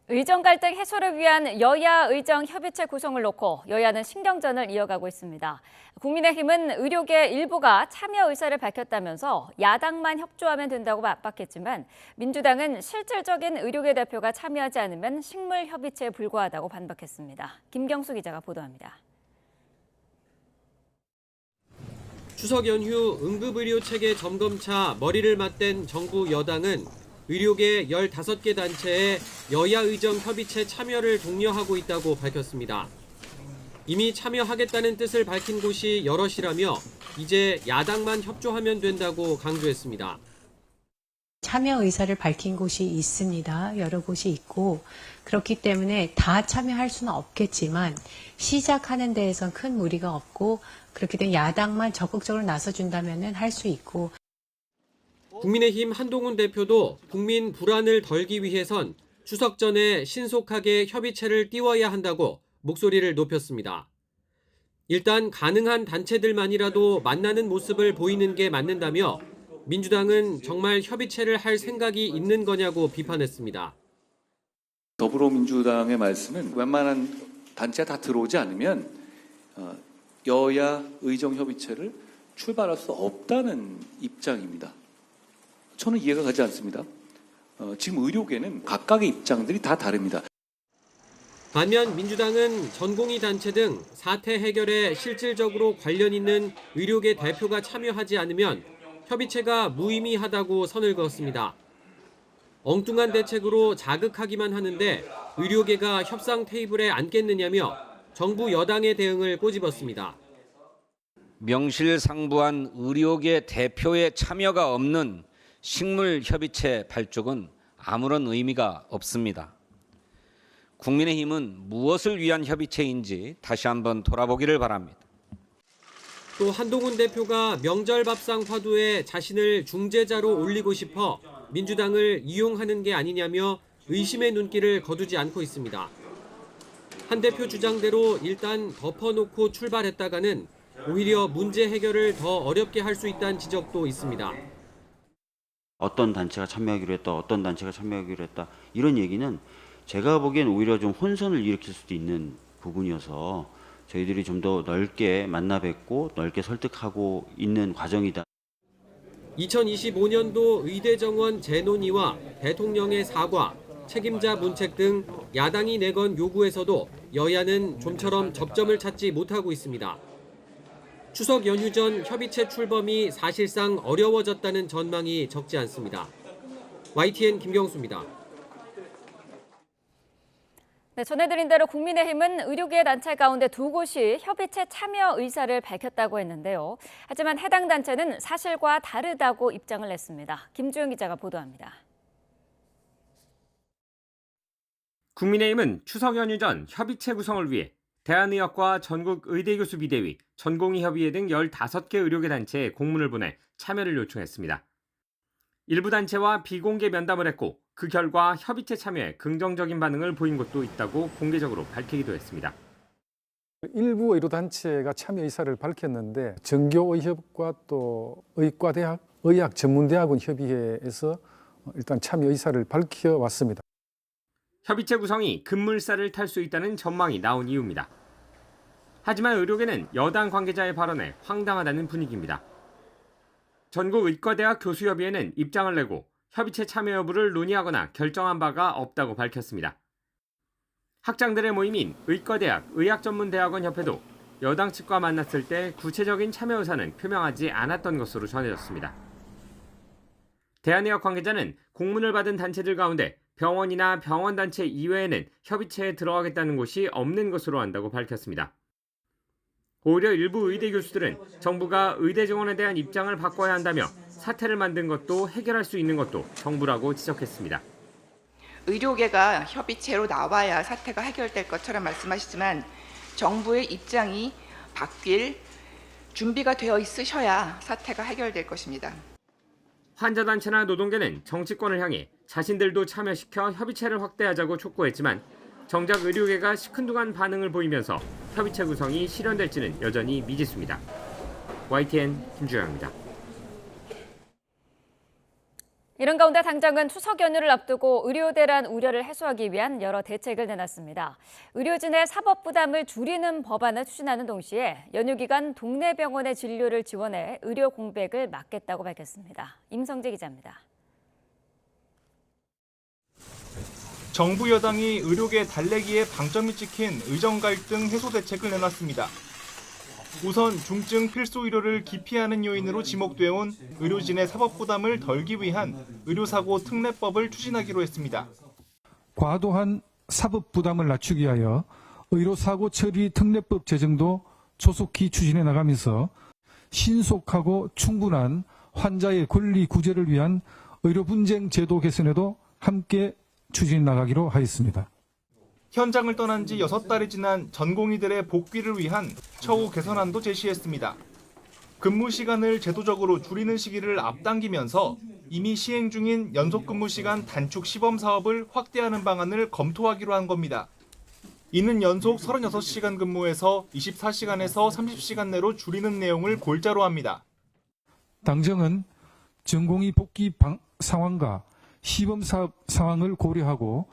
의정 갈등 해소를 위한 여야 의정 협의체 구성을 놓고 여야는 신경전을 이어가고 있습니다. 국민의힘은 의료계 일부가 참여 의사를 밝혔다면서 야당만 협조하면 된다고 압박했지만 민주당은 실질적인 의료계 대표가 참여하지 않으면 식물 협의체에 불과하다고 반박했습니다. 김경수 기자가 보도합니다. 추석 연휴 응급의료 체계 점검차 머리를 맞댄 정부 여당은 의료계 15개 단체의 여야 의정 협의체 참여를 독려하고 있다고 밝혔습니다. 이미 참여하겠다는 뜻을 밝힌 곳이 여럿이라며 이제 야당만 협조하면 된다고 강조했습니다. 참여 의사를 밝힌 곳이 있습니다. 여러 곳이 있고 그렇기 때문에 다 참여할 수는 없겠지만 시작하는 데에선 큰 무리가 없고 그렇게 된 야당만 적극적으로 나서준다면 할 수 있고. 국민의힘 한동훈 대표도 국민 불안을 덜기 위해선 추석 전에 신속하게 협의체를 띄워야 한다고 목소리를 높였습니다. 일단 가능한 단체들만이라도 만나는 모습을 보이는 게 맞는다며 민주당은 정말 협의체를 할 생각이 있는 거냐고 비판했습니다. 더불어민주당의 말씀은 웬만한 단체가 다 들어오지 않으면 여야 의정협의체를 출발할 수 없다는 입장입니다. 저는 이해가 가지 않습니다. 지금 의료계는 각각의 입장들이 다 다릅니다. 반면 민주당은 전공의 단체 등 사태 해결에 실질적으로 관련 있는 의료계 대표가 참여하지 않으면 협의체가 무의미하다고 선을 그었습니다. 엉뚱한 대책으로 자극하기만 하는데 의료계가 협상 테이블에 앉겠느냐며 정부 여당의 대응을 꼬집었습니다. 명실상부한 의료계 대표의 참여가 없는 식물협의체 발족은 아무런 의미가 없습니다. 국민의힘은 무엇을 위한 협의체인지 다시 한번 돌아보기를 바랍니다. 또 한동훈 대표가 명절 밥상 화두에 자신을 중재자로 올리고 싶어 민주당을 이용하는 게 아니냐며 의심의 눈길을 거두지 않고 있습니다. 한 대표 주장대로 일단 덮어놓고 출발했다가는 오히려 문제 해결을 더 어렵게 할 수 있다는 지적도 있습니다. 어떤 단체가 참여하기로 했다, 어떤 단체가 참여하기로 했다, 이런 얘기는 제가 보기엔 오히려 좀 혼선을 일으킬 수도 있는 부분이어서 저희들이 좀 더 넓게 만나 뵙고 넓게 설득하고 있는 과정이다. 2025년도 의대 정원 재논의와 대통령의 사과, 책임자 문책 등 야당이 내건 요구에서도 여야는 좀처럼 접점을 찾지 못하고 있습니다. 추석 연휴 전 협의체 출범이 사실상 어려워졌다는 전망이 적지 않습니다. YTN 김경수입니다. 네, 전해드린 대로 국민의힘은 의료계 단체 가운데 2곳이 협의체 참여 의사를 밝혔다고 했는데요. 하지만 해당 단체는 사실과 다르다고 입장을 냈습니다. 김주영 기자가 보도합니다. 국민의힘은 추석 연휴 전 협의체 구성을 위해 대한의학과 전국의대교수비대위, 전공의협의회 등 15개 의료계 단체에 공문을 보내 참여를 요청했습니다. 일부 단체와 비공개 면담을 했고 그 결과 협의체 참여에 긍정적인 반응을 보인 곳도 있다고 공개적으로 밝히기도 했습니다. 일부 의료단체가 참여 의사를 밝혔는데 정교의협과 또 의과대학, 의학전문대학원 협의회에서 일단 참여 의사를 밝혀왔습니다. 협의체 구성이 급물살을 탈 수 있다는 전망이 나온 이유입니다. 하지만 의료계는 여당 관계자의 발언에 황당하다는 분위기입니다. 전국의과대학 교수협의회는 입장을 내고 협의체 참여 여부를 논의하거나 결정한 바가 없다고 밝혔습니다. 학장들의 모임인 의과대학 의학전문대학원 협회도 여당 측과 만났을 때 구체적인 참여 의사는 표명하지 않았던 것으로 전해졌습니다. 대한의학 관계자는 공문을 받은 단체들 가운데 병원이나 병원단체 이외에는 협의체에 들어가겠다는 곳이 없는 것으로 안다고 밝혔습니다. 오히려 일부 의대 교수들은 정부가 의대 정원에 대한 입장을 바꿔야 한다며 사태를 만든 것도 해결할 수 있는 것도 정부라고 지적했습니다. 의료계가 협의체로 나와야 사태가 해결될 것처럼 말씀하시지만 정부의 입장이 바뀔 준비가 되어 있으셔야 사태가 해결될 것입니다. 환자단체나 노동계는 정치권을 향해 자신들도 참여시켜 협의체를 확대하자고 촉구했지만 정작 의료계가 시큰둥한 반응을 보이면서 협의체 구성이 실현될지는 여전히 미지수입니다. YTN 김주영입니다. 이런 가운데 당장은 추석 연휴를 앞두고 의료 대란 우려를 해소하기 위한 여러 대책을 내놨습니다. 의료진의 사법 부담을 줄이는 법안을 추진하는 동시에 연휴 기간 동네 병원의 진료를 지원해 의료 공백을 막겠다고 밝혔습니다. 임성재 기자입니다. 정부 여당이 의료계 달래기에 방점이 찍힌 의정 갈등 해소 대책을 내놨습니다. 우선 중증 필수 의료를 기피하는 요인으로 지목되어 온 의료진의 사법 부담을 덜기 위한 의료사고 특례법을 추진하기로 했습니다. 과도한 사법 부담을 낮추기 위하여 의료사고 처리 특례법 제정도 조속히 추진해 나가면서 신속하고 충분한 환자의 권리 구제를 위한 의료 분쟁 제도 개선에도 함께 추진해 나가기로 하였습니다. 현장을 떠난 지 6달이 지난 전공의들의 복귀를 위한 처우 개선안도 제시했습니다. 근무 시간을 제도적으로 줄이는 시기를 앞당기면서 이미 시행 중인 연속 근무 시간 단축 시범 사업을 확대하는 방안을 검토하기로 한 겁니다. 이는 연속 36시간 근무에서 24시간에서 30시간 내로 줄이는 내용을 골자로 합니다. 당정은 전공의 복귀 상황과 시범 사업 상황을 고려하고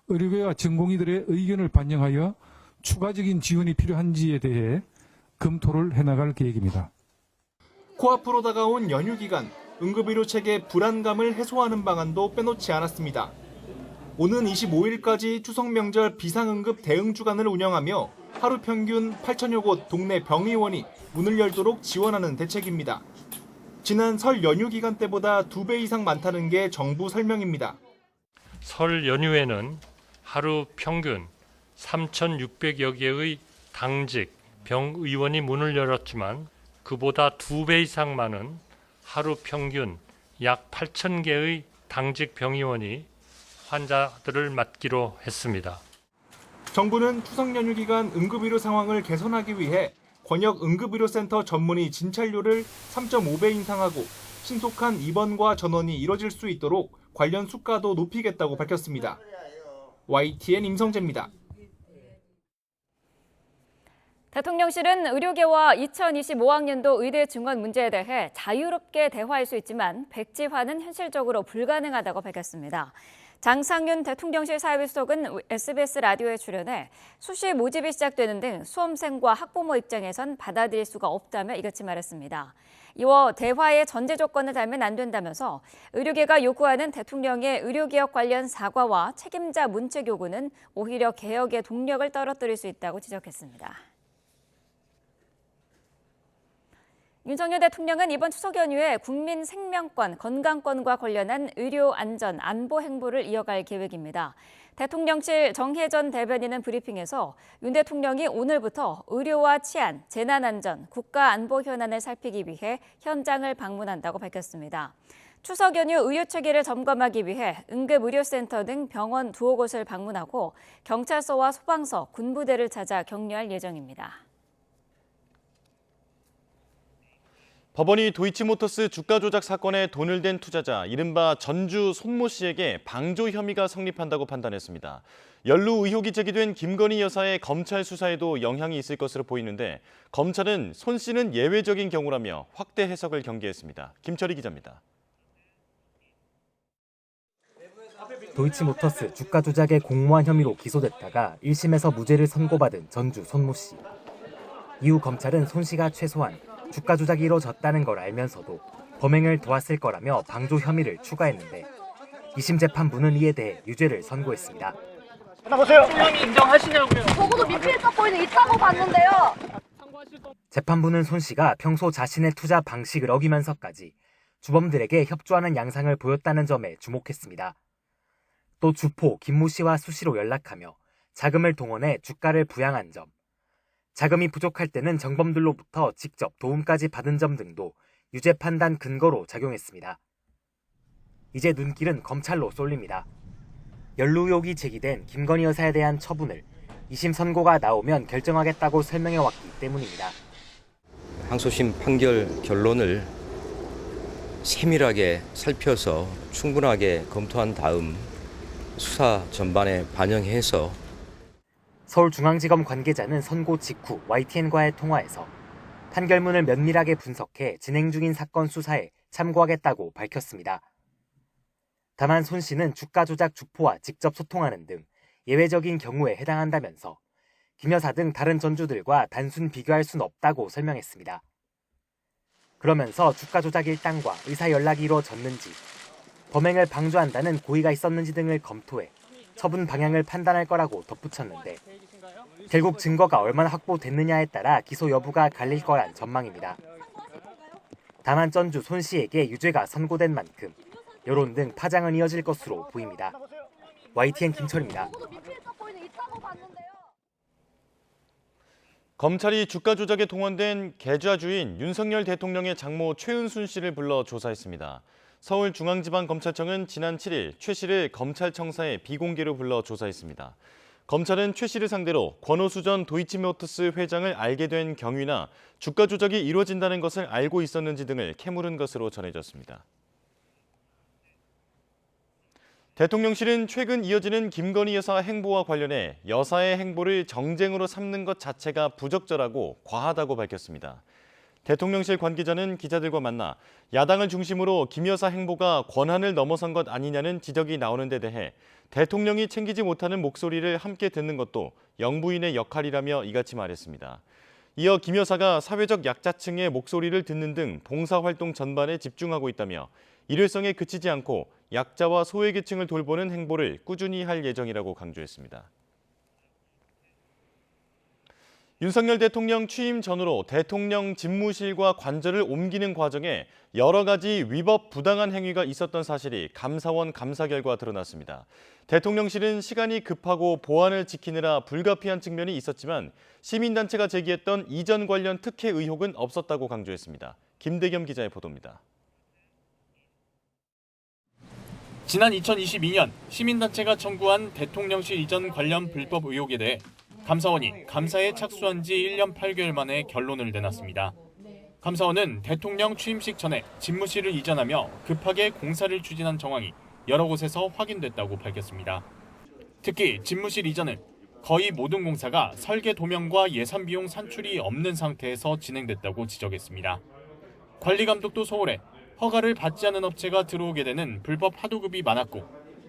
의료계와 전공의들의 의견을 반영하여 추가적인 지원이 필요한지에 대해 검토를 해나갈 계획입니다. 코앞으로 다가온 연휴 기간, 응급의료 체계 불안감을 해소하는 방안도 빼놓지 않았습니다. 오는 25일까지 추석 명절 비상응급 대응 주간을 운영하며 하루 평균 8천여 곳 동네 병의원이 문을 열도록 지원하는 대책입니다. 지난 설 연휴 기간 때보다 2배 이상 많다는 게 정부 설명입니다. 설 연휴에는 하루 평균 3,600여 개의 당직 병의원이 문을 열었지만 그보다 2배 이상 많은 하루 평균 약 8,000개의 당직 병의원이 환자들을 맡기로 했습니다. 정부는 추석 연휴 기간 응급의료 상황을 개선하기 위해 권역 응급의료센터 전문의 진찰료를 3.5배 인상하고 신속한 입원과 전원이 이뤄질 수 있도록 관련 수가도 높이겠다고 밝혔습니다. YTN 임성재입니다. 대통령실은 의료계와 2025학년도 의대 증원 문제에 대해 자유롭게 대화할 수 있지만 백지화는 현실적으로 불가능하다고 밝혔습니다. 장상윤 대통령실 사회부수석은 SBS 라디오에 출연해 수시 모집이 시작되는 등 수험생과 학부모 입장에선 받아들일 수가 없다며 이같이 말했습니다. 이어 대화의 전제 조건을 달면 안 된다면서 의료계가 요구하는 대통령의 의료개혁 관련 사과와 책임자 문책 요구는 오히려 개혁의 동력을 떨어뜨릴 수 있다고 지적했습니다. 윤석열 대통령은 이번 추석 연휴에 국민 생명권, 건강권과 관련한 의료 안전, 안보 행보를 이어갈 계획입니다. 대통령실 정혜전 대변인은 브리핑에서 윤 대통령이 오늘부터 의료와 치안, 재난안전, 국가안보 현안을 살피기 위해 현장을 방문한다고 밝혔습니다. 추석 연휴 의료체계를 점검하기 위해 응급의료센터 등 병원 2곳을 방문하고 경찰서와 소방서, 군부대를 찾아 격려할 예정입니다. 법원이 도이치모터스 주가 조작 사건에 돈을 댄 투자자 이른바 전주 손모 씨에게 방조 혐의가 성립한다고 판단했습니다. 연루 의혹이 제기된 김건희 여사의 검찰 수사에도 영향이 있을 것으로 보이는데 검찰은 손 씨는 예외적인 경우라며 확대 해석을 경계했습니다. 김철희 기자입니다. 도이치모터스 주가 조작의 공모한 혐의로 기소됐다가 1심에서 무죄를 선고받은 전주 손모 씨. 이후 검찰은 손 씨가 최소한 주가 조작이 이뤄졌다는 걸 알면서도 범행을 도왔을 거라며 방조 혐의를 추가했는데 2심 재판부는 이에 대해 유죄를 선고했습니다. 보세요. 혐의 인정하시냐고요. 적어도 미필적 고의는 있다고 봤는데요. 재판부는 손 씨가 평소 자신의 투자 방식을 어기면서까지 주범들에게 협조하는 양상을 보였다는 점에 주목했습니다. 또 주포 김모 씨와 수시로 연락하며 자금을 동원해 주가를 부양한 점, 자금이 부족할 때는 정범들로부터 직접 도움까지 받은 점 등도 유죄 판단 근거로 작용했습니다. 이제 눈길은 검찰로 쏠립니다. 연루 의혹이 제기된 김건희 여사에 대한 처분을 2심 선고가 나오면 결정하겠다고 설명해왔기 때문입니다. 항소심 판결 결론을 세밀하게 살펴서 충분하게 검토한 다음 수사 전반에 반영해서 서울중앙지검 관계자는 선고 직후 YTN과의 통화에서 판결문을 면밀하게 분석해 진행 중인 사건 수사에 참고하겠다고 밝혔습니다. 다만 손 씨는 주가 조작 주포와 직접 소통하는 등 예외적인 경우에 해당한다면서 김 여사 등 다른 전주들과 단순 비교할 수는 없다고 설명했습니다. 그러면서 주가 조작 일당과 의사 연락이 이루어졌는지, 범행을 방조한다는 고의가 있었는지 등을 검토해 처분 방향을 판단할 거라고 덧붙였는데 결국 증거가 얼마나 확보됐느냐에 따라 기소 여부가 갈릴 거란 전망입니다. 다만 전주 손 씨에게 유죄가 선고된 만큼 여론 등 파장은 이어질 것으로 보입니다. YTN 김철입니다. 검찰이 주가 조작에 동원된 계좌 주인 윤석열 대통령의 장모 최은순 씨를 불러 조사했습니다. 서울중앙지방검찰청은 지난 7일 최 씨를 검찰청사에 비공개로 불러 조사했습니다. 검찰은 최 씨를 상대로 권오수 전 도이치모터스 회장을 알게 된 경위나 주가 조작이 이루어진다는 것을 알고 있었는지 등을 캐물은 것으로 전해졌습니다. 대통령실은 최근 이어지는 김건희 여사 행보와 관련해 여사의 행보를 정쟁으로 삼는 것 자체가 부적절하고 과하다고 밝혔습니다. 대통령실 관계자는 기자들과 만나 야당을 중심으로 김 여사 행보가 권한을 넘어선 것 아니냐는 지적이 나오는 데 대해 대통령이 챙기지 못하는 목소리를 함께 듣는 것도 영부인의 역할이라며 이같이 말했습니다. 이어 김 여사가 사회적 약자층의 목소리를 듣는 등 봉사활동 전반에 집중하고 있다며 일회성에 그치지 않고 약자와 소외계층을 돌보는 행보를 꾸준히 할 예정이라고 강조했습니다. 윤석열 대통령 취임 전후로 대통령 집무실과 관저를 옮기는 과정에 여러 가지 위법 부당한 행위가 있었던 사실이 감사원 감사 결과 드러났습니다. 대통령실은 시간이 급하고 보안을 지키느라 불가피한 측면이 있었지만 시민단체가 제기했던 이전 관련 특혜 의혹은 없었다고 강조했습니다. 김대겸 기자의 보도입니다. 지난 2022년 시민단체가 청구한 대통령실 이전 관련 불법 의혹에 대해 감사원이 감사에 착수한 지 1년 8개월 만에 결론을 내놨습니다. 감사원은 대통령 취임식 전에 집무실을 이전하며 급하게 공사를 추진한 정황이 여러 곳에서 확인됐다고 밝혔습니다. 특히 집무실 이전은 거의 모든 공사가 설계 도면과 예산 비용 산출이 없는 상태에서 진행됐다고 지적했습니다. 관리 감독도 소홀해 허가를 받지 않은 업체가 들어오게 되는 불법 하도급이 많았고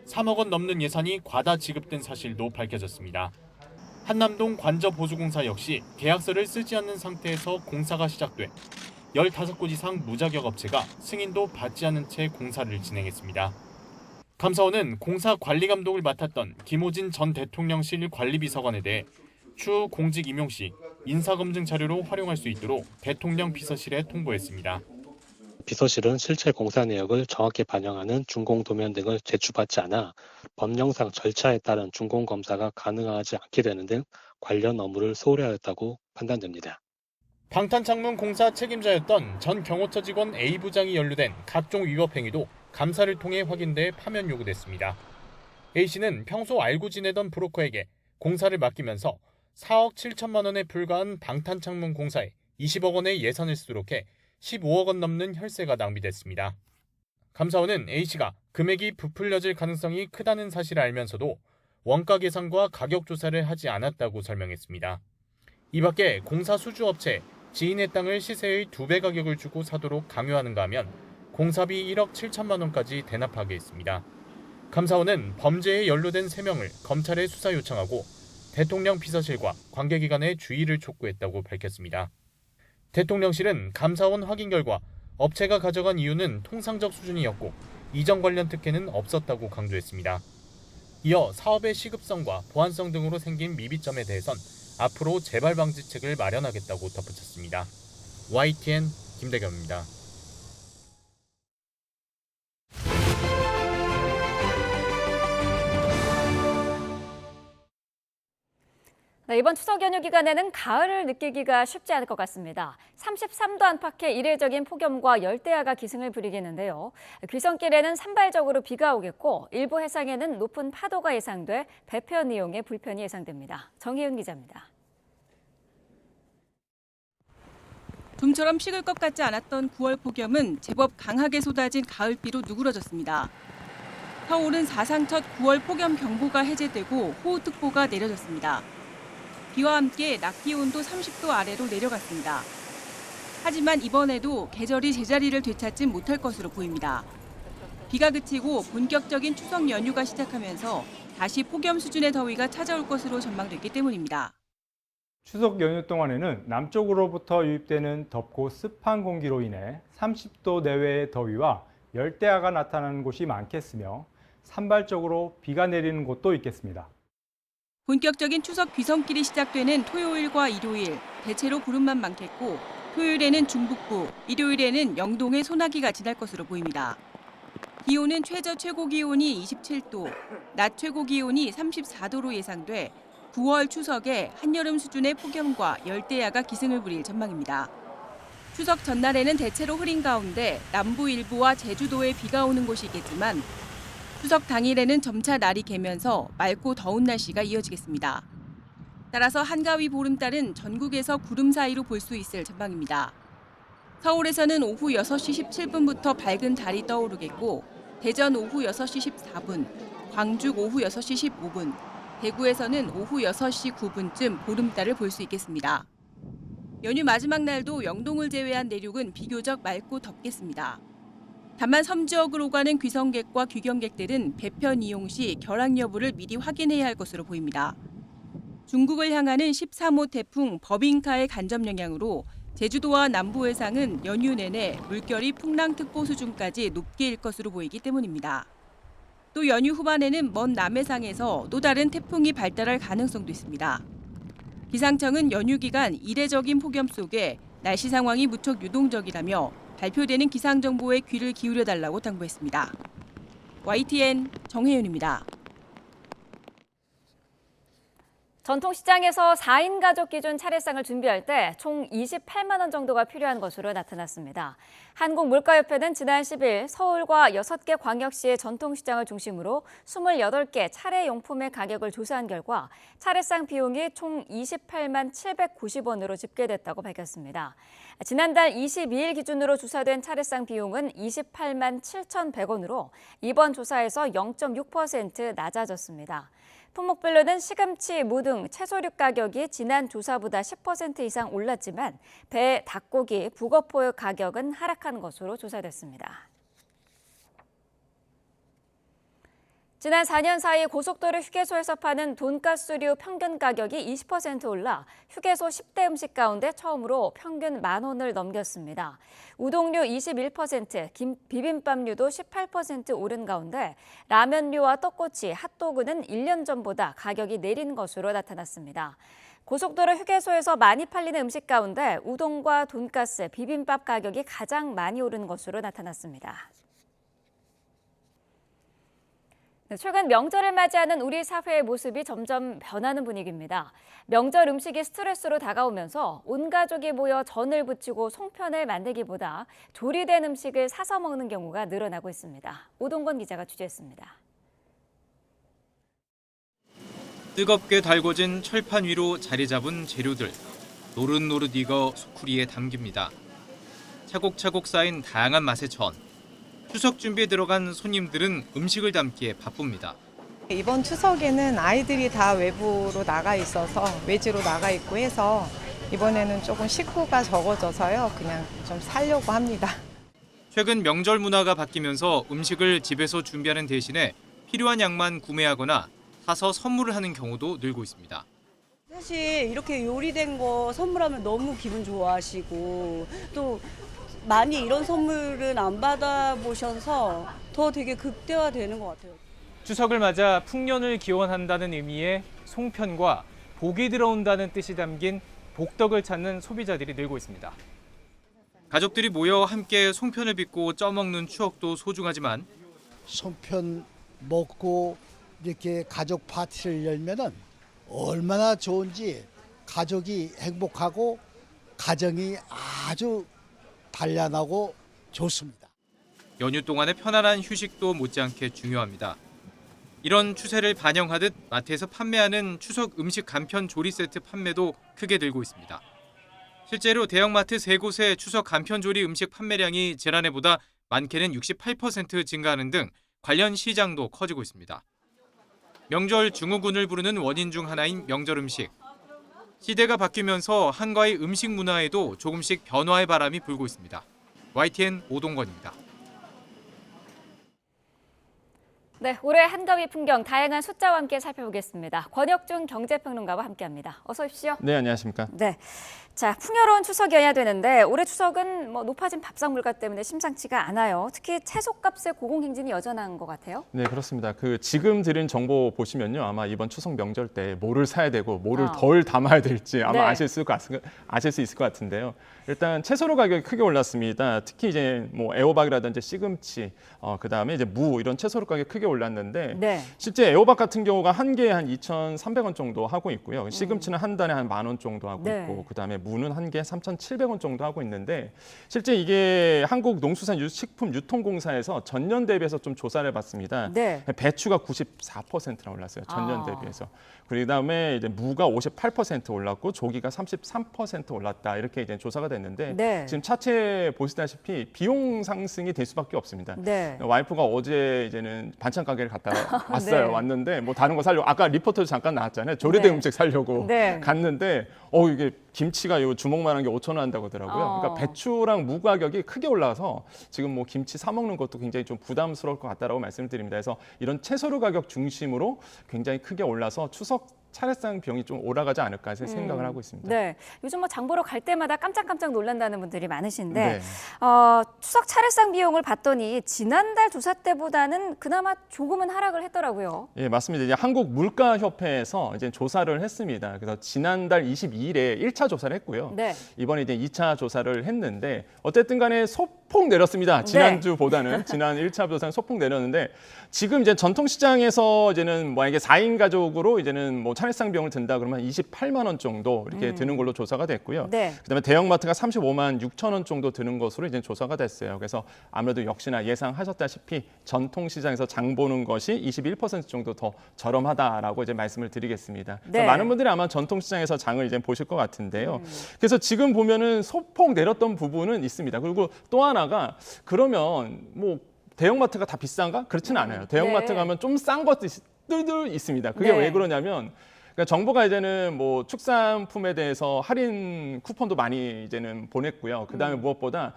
3억 원 넘는 예산이 과다 지급된 사실도 밝혀졌습니다. 한남동 관저 보수공사 역시 계약서를 쓰지 않는 상태에서 공사가 시작돼 15곳 이상 무자격 업체가 승인도 받지 않은 채 공사를 진행했습니다. 감사원은 공사 관리 감독을 맡았던 김호진 전 대통령실 관리비서관에 대해 추후 공직 임용 시 인사검증 자료로 활용할 수 있도록 대통령 비서실에 통보했습니다. 비서실은 실제 공사 내역을 정확히 반영하는 준공도면 등을 제출받지 않아 법령상 절차에 따른 준공검사가 가능하지 않게 되는 등 관련 업무를 소홀히 하였다고 판단됩니다. 방탄창문 공사 책임자였던 전 경호처 직원 A 부장이 연루된 각종 위법 행위도 감사를 통해 확인돼 파면 요구됐습니다. A씨는 평소 알고 지내던 브로커에게 공사를 맡기면서 4억 7천만 원에 불과한 방탄창문 공사에 20억 원의 예산을 쓰도록 해 15억 원 넘는 혈세가 낭비됐습니다. 감사원은 A씨가 금액이 부풀려질 가능성이 크다는 사실을 알면서도 원가 계산과 가격 조사를 하지 않았다고 설명했습니다. 이 밖에 공사 수주업체에 지인의 땅을 시세의 2배 가격을 주고 사도록 강요하는가 하면 공사비 1억 7천만 원까지 대납하게 했습니다. 감사원은 범죄에 연루된 3명을 검찰에 수사 요청하고 대통령 비서실과 관계기관에 주의를 촉구했다고 밝혔습니다. 대통령실은 감사원 확인 결과 업체가 가져간 이유는 통상적 수준이었고 이전 관련 특혜는 없었다고 강조했습니다. 이어 사업의 시급성과 보안성 등으로 생긴 미비점에 대해선 앞으로 재발 방지책을 마련하겠다고 덧붙였습니다. YTN 김대겸입니다. 네, 이번 추석 연휴 기간에는 가을을 느끼기가 쉽지 않을 것 같습니다. 33도 안팎의 이례적인 폭염과 열대야가 기승을 부리겠는데요. 귀성길에는 산발적으로 비가 오겠고 일부 해상에는 높은 파도가 예상돼 배편 이용에 불편이 예상됩니다. 정혜윤 기자입니다. 좀처럼 식을 것 같지 않았던 9월 폭염은 제법 강하게 쏟아진 가을비로 누그러졌습니다. 서울은 사상 첫 9월 폭염 경보가 해제되고 호우특보가 내려졌습니다. 비와 함께 낮 기온도 30도 아래로 내려갔습니다. 하지만 이번에도 계절이 제자리를 되찾지 못할 것으로 보입니다. 비가 그치고 본격적인 추석 연휴가 시작하면서 다시 폭염 수준의 더위가 찾아올 것으로 전망됐기 때문입니다. 추석 연휴 동안에는 남쪽으로부터 유입되는 덥고 습한 공기로 인해 30도 내외의 더위와 열대야가 나타나는 곳이 많겠으며 산발적으로 비가 내리는 곳도 있겠습니다. 본격적인 추석 귀성길이 시작되는 토요일과 일요일, 대체로 구름만 많겠고 토요일에는 중북부, 일요일에는 영동의 소나기가 지날 것으로 보입니다. 기온은 최고 기온이 27도, 낮 최고 기온이 34도로 예상돼 9월 추석에 한여름 수준의 폭염과 열대야가 기승을 부릴 전망입니다. 추석 전날에는 대체로 흐린 가운데 남부 일부와 제주도에 비가 오는 곳이 있겠지만 추석 당일에는 점차 날이 개면서 맑고 더운 날씨가 이어지겠습니다. 따라서 한가위 보름달은 전국에서 구름 사이로 볼 수 있을 전망입니다. 서울에서는 오후 6시 17분부터 밝은 달이 떠오르겠고 대전 오후 6시 14분, 광주 오후 6시 15분, 대구에서는 오후 6시 9분쯤 보름달을 볼 수 있겠습니다. 연휴 마지막 날도 영동을 제외한 내륙은 비교적 맑고 덥겠습니다. 다만 섬 지역으로 가는 귀성객과 귀경객들은 배편 이용 시 결항 여부를 미리 확인해야 할 것으로 보입니다. 중국을 향하는 13호 태풍 버빙카의 간접 영향으로 제주도와 남부 해상은 연휴 내내 물결이 풍랑특보 수준까지 높게 일 것으로 보이기 때문입니다. 또 연휴 후반에는 먼 남해상에서 또 다른 태풍이 발달할 가능성도 있습니다. 기상청은 연휴 기간 이례적인 폭염 속에 날씨 상황이 무척 유동적이라며 발표되는 기상정보에 귀를 기울여달라고 당부했습니다. YTN 정혜윤입니다. 전통시장에서 4인 가족 기준 차례상을 준비할 때 총 28만 원 정도가 필요한 것으로 나타났습니다. 한국물가협회는 지난 10일 서울과 6개 광역시의 전통시장을 중심으로 28개 차례용품의 가격을 조사한 결과 차례상 비용이 총 28만 790원으로 집계됐다고 밝혔습니다. 지난달 22일 기준으로 조사된 차례상 비용은 28만 7,100원으로 이번 조사에서 0.6% 낮아졌습니다. 품목별로는 시금치, 무 등 채소류 가격이 지난 조사보다 10% 이상 올랐지만 배, 닭고기, 북어포 가격은 하락한 것으로 조사됐습니다. 지난 4년 사이 고속도로 휴게소에서 파는 돈가스류 평균 가격이 20% 올라 휴게소 10대 음식 가운데 처음으로 평균 10,000원을 넘겼습니다. 우동류 21%, 비빔밥류도 18% 오른 가운데 라면류와 떡꼬치, 핫도그는 1년 전보다 가격이 내린 것으로 나타났습니다. 고속도로 휴게소에서 많이 팔리는 음식 가운데 우동과 돈가스, 비빔밥 가격이 가장 많이 오른 것으로 나타났습니다. 최근 명절을 맞이하는 우리 사회의 모습이 점점 변하는 분위기입니다. 명절 음식이 스트레스로 다가오면서 온 가족이 모여 전을 부치고 송편을 만들기보다 조리된 음식을 사서 먹는 경우가 늘어나고 있습니다. 오동건 기자가 취재했습니다. 뜨겁게 달궈진 철판 위로 자리 잡은 재료들. 노릇노릇 익어 소쿠리에 담깁니다. 차곡차곡 쌓인 다양한 맛의 전. 추석 준비에 들어간 손님들은 음식을 담기에 바쁩니다. 이번 추석에는 아이들이 다 외부로 나가 있어서 외지로 나가 있고 해서 이번에는 조금 식구가 적어져서요. 그냥 좀 살려고 합니다. 최근 명절 문화가 바뀌면서 음식을 집에서 준비하는 대신에 필요한 양만 구매하거나 사서 선물을 하는 경우도 늘고 있습니다. 사실 이렇게 요리된 거 선물하면 너무 기분 좋아하시고 또 많이 이런 선물은 안 받아보셔서 더 되게 극대화되는 것 같아요. 추석을 맞아 풍년을 기원한다는 의미의 송편과 복이 들어온다는 뜻이 담긴 복덕을 찾는 소비자들이 늘고 있습니다. 가족들이 모여 함께 송편을 빚고 쪄먹는 추억도 소중하지만 송편 먹고 이렇게 가족 파티를 열면은 얼마나 좋은지 가족이 행복하고 가정이 아주 단란하고 좋습니다. 연휴 동안의 편안한 휴식도 못지않게 중요합니다. 이런 추세를 반영하듯 마트에서 판매하는 추석 음식 간편 조리 세트 판매도 크게 늘고 있습니다. 실제로 대형마트 3곳의 추석 간편 조리 음식 판매량이 지난해보다 많게는 68% 증가하는 등 관련 시장도 커지고 있습니다. 명절 증후군을 부르는 원인 중 하나인 명절 음식. 시대가 바뀌면서 한가위 음식 문화에도 조금씩 변화의 바람이 불고 있습니다. YTN 오동건입니다. 네, 올해 한가위 풍경 다양한 숫자와 함께 살펴보겠습니다. 권혁중 경제평론가와 함께합니다. 어서 오십시오. 네, 안녕하십니까? 네, 자 풍요로운 추석이어야 되는데 올해 추석은 높아진 밥상 물가 때문에 심상치가 않아요. 특히 채소값의 고공행진이 여전한 것 같아요. 네, 그렇습니다. 지금 드린 정보 보시면요, 아마 이번 추석 명절 때 뭐를 사야 되고 뭐를 덜 담아야 될지 아마 네. 아실 수 있을 것 같은데요. 일단 채소로 가격이 크게 올랐습니다. 특히 이제 애호박이라든지 시금치, 그다음에 이제 무 이런 채소로 가격이 크게 올랐는데 네. 실제 애호박 같은 경우가 한 개에 한 2,300원 정도 하고 있고요. 시금치는 한 단에 한 10,000원 정도 하고 네. 있고, 그다음에 무는 한 개에 3,700원 정도 하고 있는데 실제 이게 한국농수산식품유통공사에서 전년 대비해서 좀 조사를 해봤습니다. 네. 배추가 94%나 올랐어요. 전년 대비해서. 그다음에 이제 무가 58% 올랐고 조기가 33% 올랐다. 이렇게 이제 조사가 됐는데 네. 지금 차트에 보시다시피 비용 상승이 될 수밖에 없습니다. 네. 와이프가 어제 이제는 반찬 가게를 갔다 왔어요. 네. 왔는데 다른 거 사려고 아까 리포터도 잠깐 나왔잖아요. 조리된 네. 음식 사려고 네. 갔는데 이게 김치가 요 주먹만한 게 5,000원 한다고 하더라고요. 그러니까 배추랑 무 가격이 크게 올라서 지금 김치 사 먹는 것도 굉장히 좀 부담스러울 것 같다라고 말씀을 드립니다. 그래서 이런 채소류 가격 중심으로 굉장히 크게 올라서 추석 차례상 비용이 좀 올라가지 않을까 생각을 하고 있습니다. 네, 요즘 장 보러 갈 때마다 깜짝깜짝 놀란다는 분들이 많으신데 네. 추석 차례상 비용을 봤더니 지난달 조사 때보다는 그나마 조금은 하락을 했더라고요. 예, 맞습니다. 이제 한국물가협회에서 이제 조사를 했습니다. 그래서 지난달 22일에 1차 조사를 했고요. 네. 이번에 이제 2차 조사를 했는데 어쨌든 간에 소폭 내렸습니다. 지난주보다는 지난 1차 조사는 소폭 내렸는데 지금 이제 전통시장에서 이제는 만약에 4인 가족으로 이제는 차례상 비용을 든다 그러면 28만 원 정도 이렇게 드는 걸로 조사가 됐고요. 네. 그다음에 대형마트가 35만 6천 원 정도 드는 것으로 이제 조사가 됐어요. 그래서 아무래도 역시나 예상하셨다시피 전통시장에서 장 보는 것이 21% 정도 더 저렴하다라고 이제 말씀을 드리겠습니다. 네. 많은 분들이 아마 전통시장에서 장을 이제 보실 것 같은데요. 그래서 지금 보면은 소폭 내렸던 부분은 있습니다. 그리고 또 하나가 그러면 대형마트가 다 비싼가? 그렇지는 않아요. 대형마트 가면 좀 싼 것도 있습니다. 그게 왜 그러냐면 정부가 이제는 축산품에 대해서 할인 쿠폰도 많이 이제는 보냈고요. 그다음에 무엇보다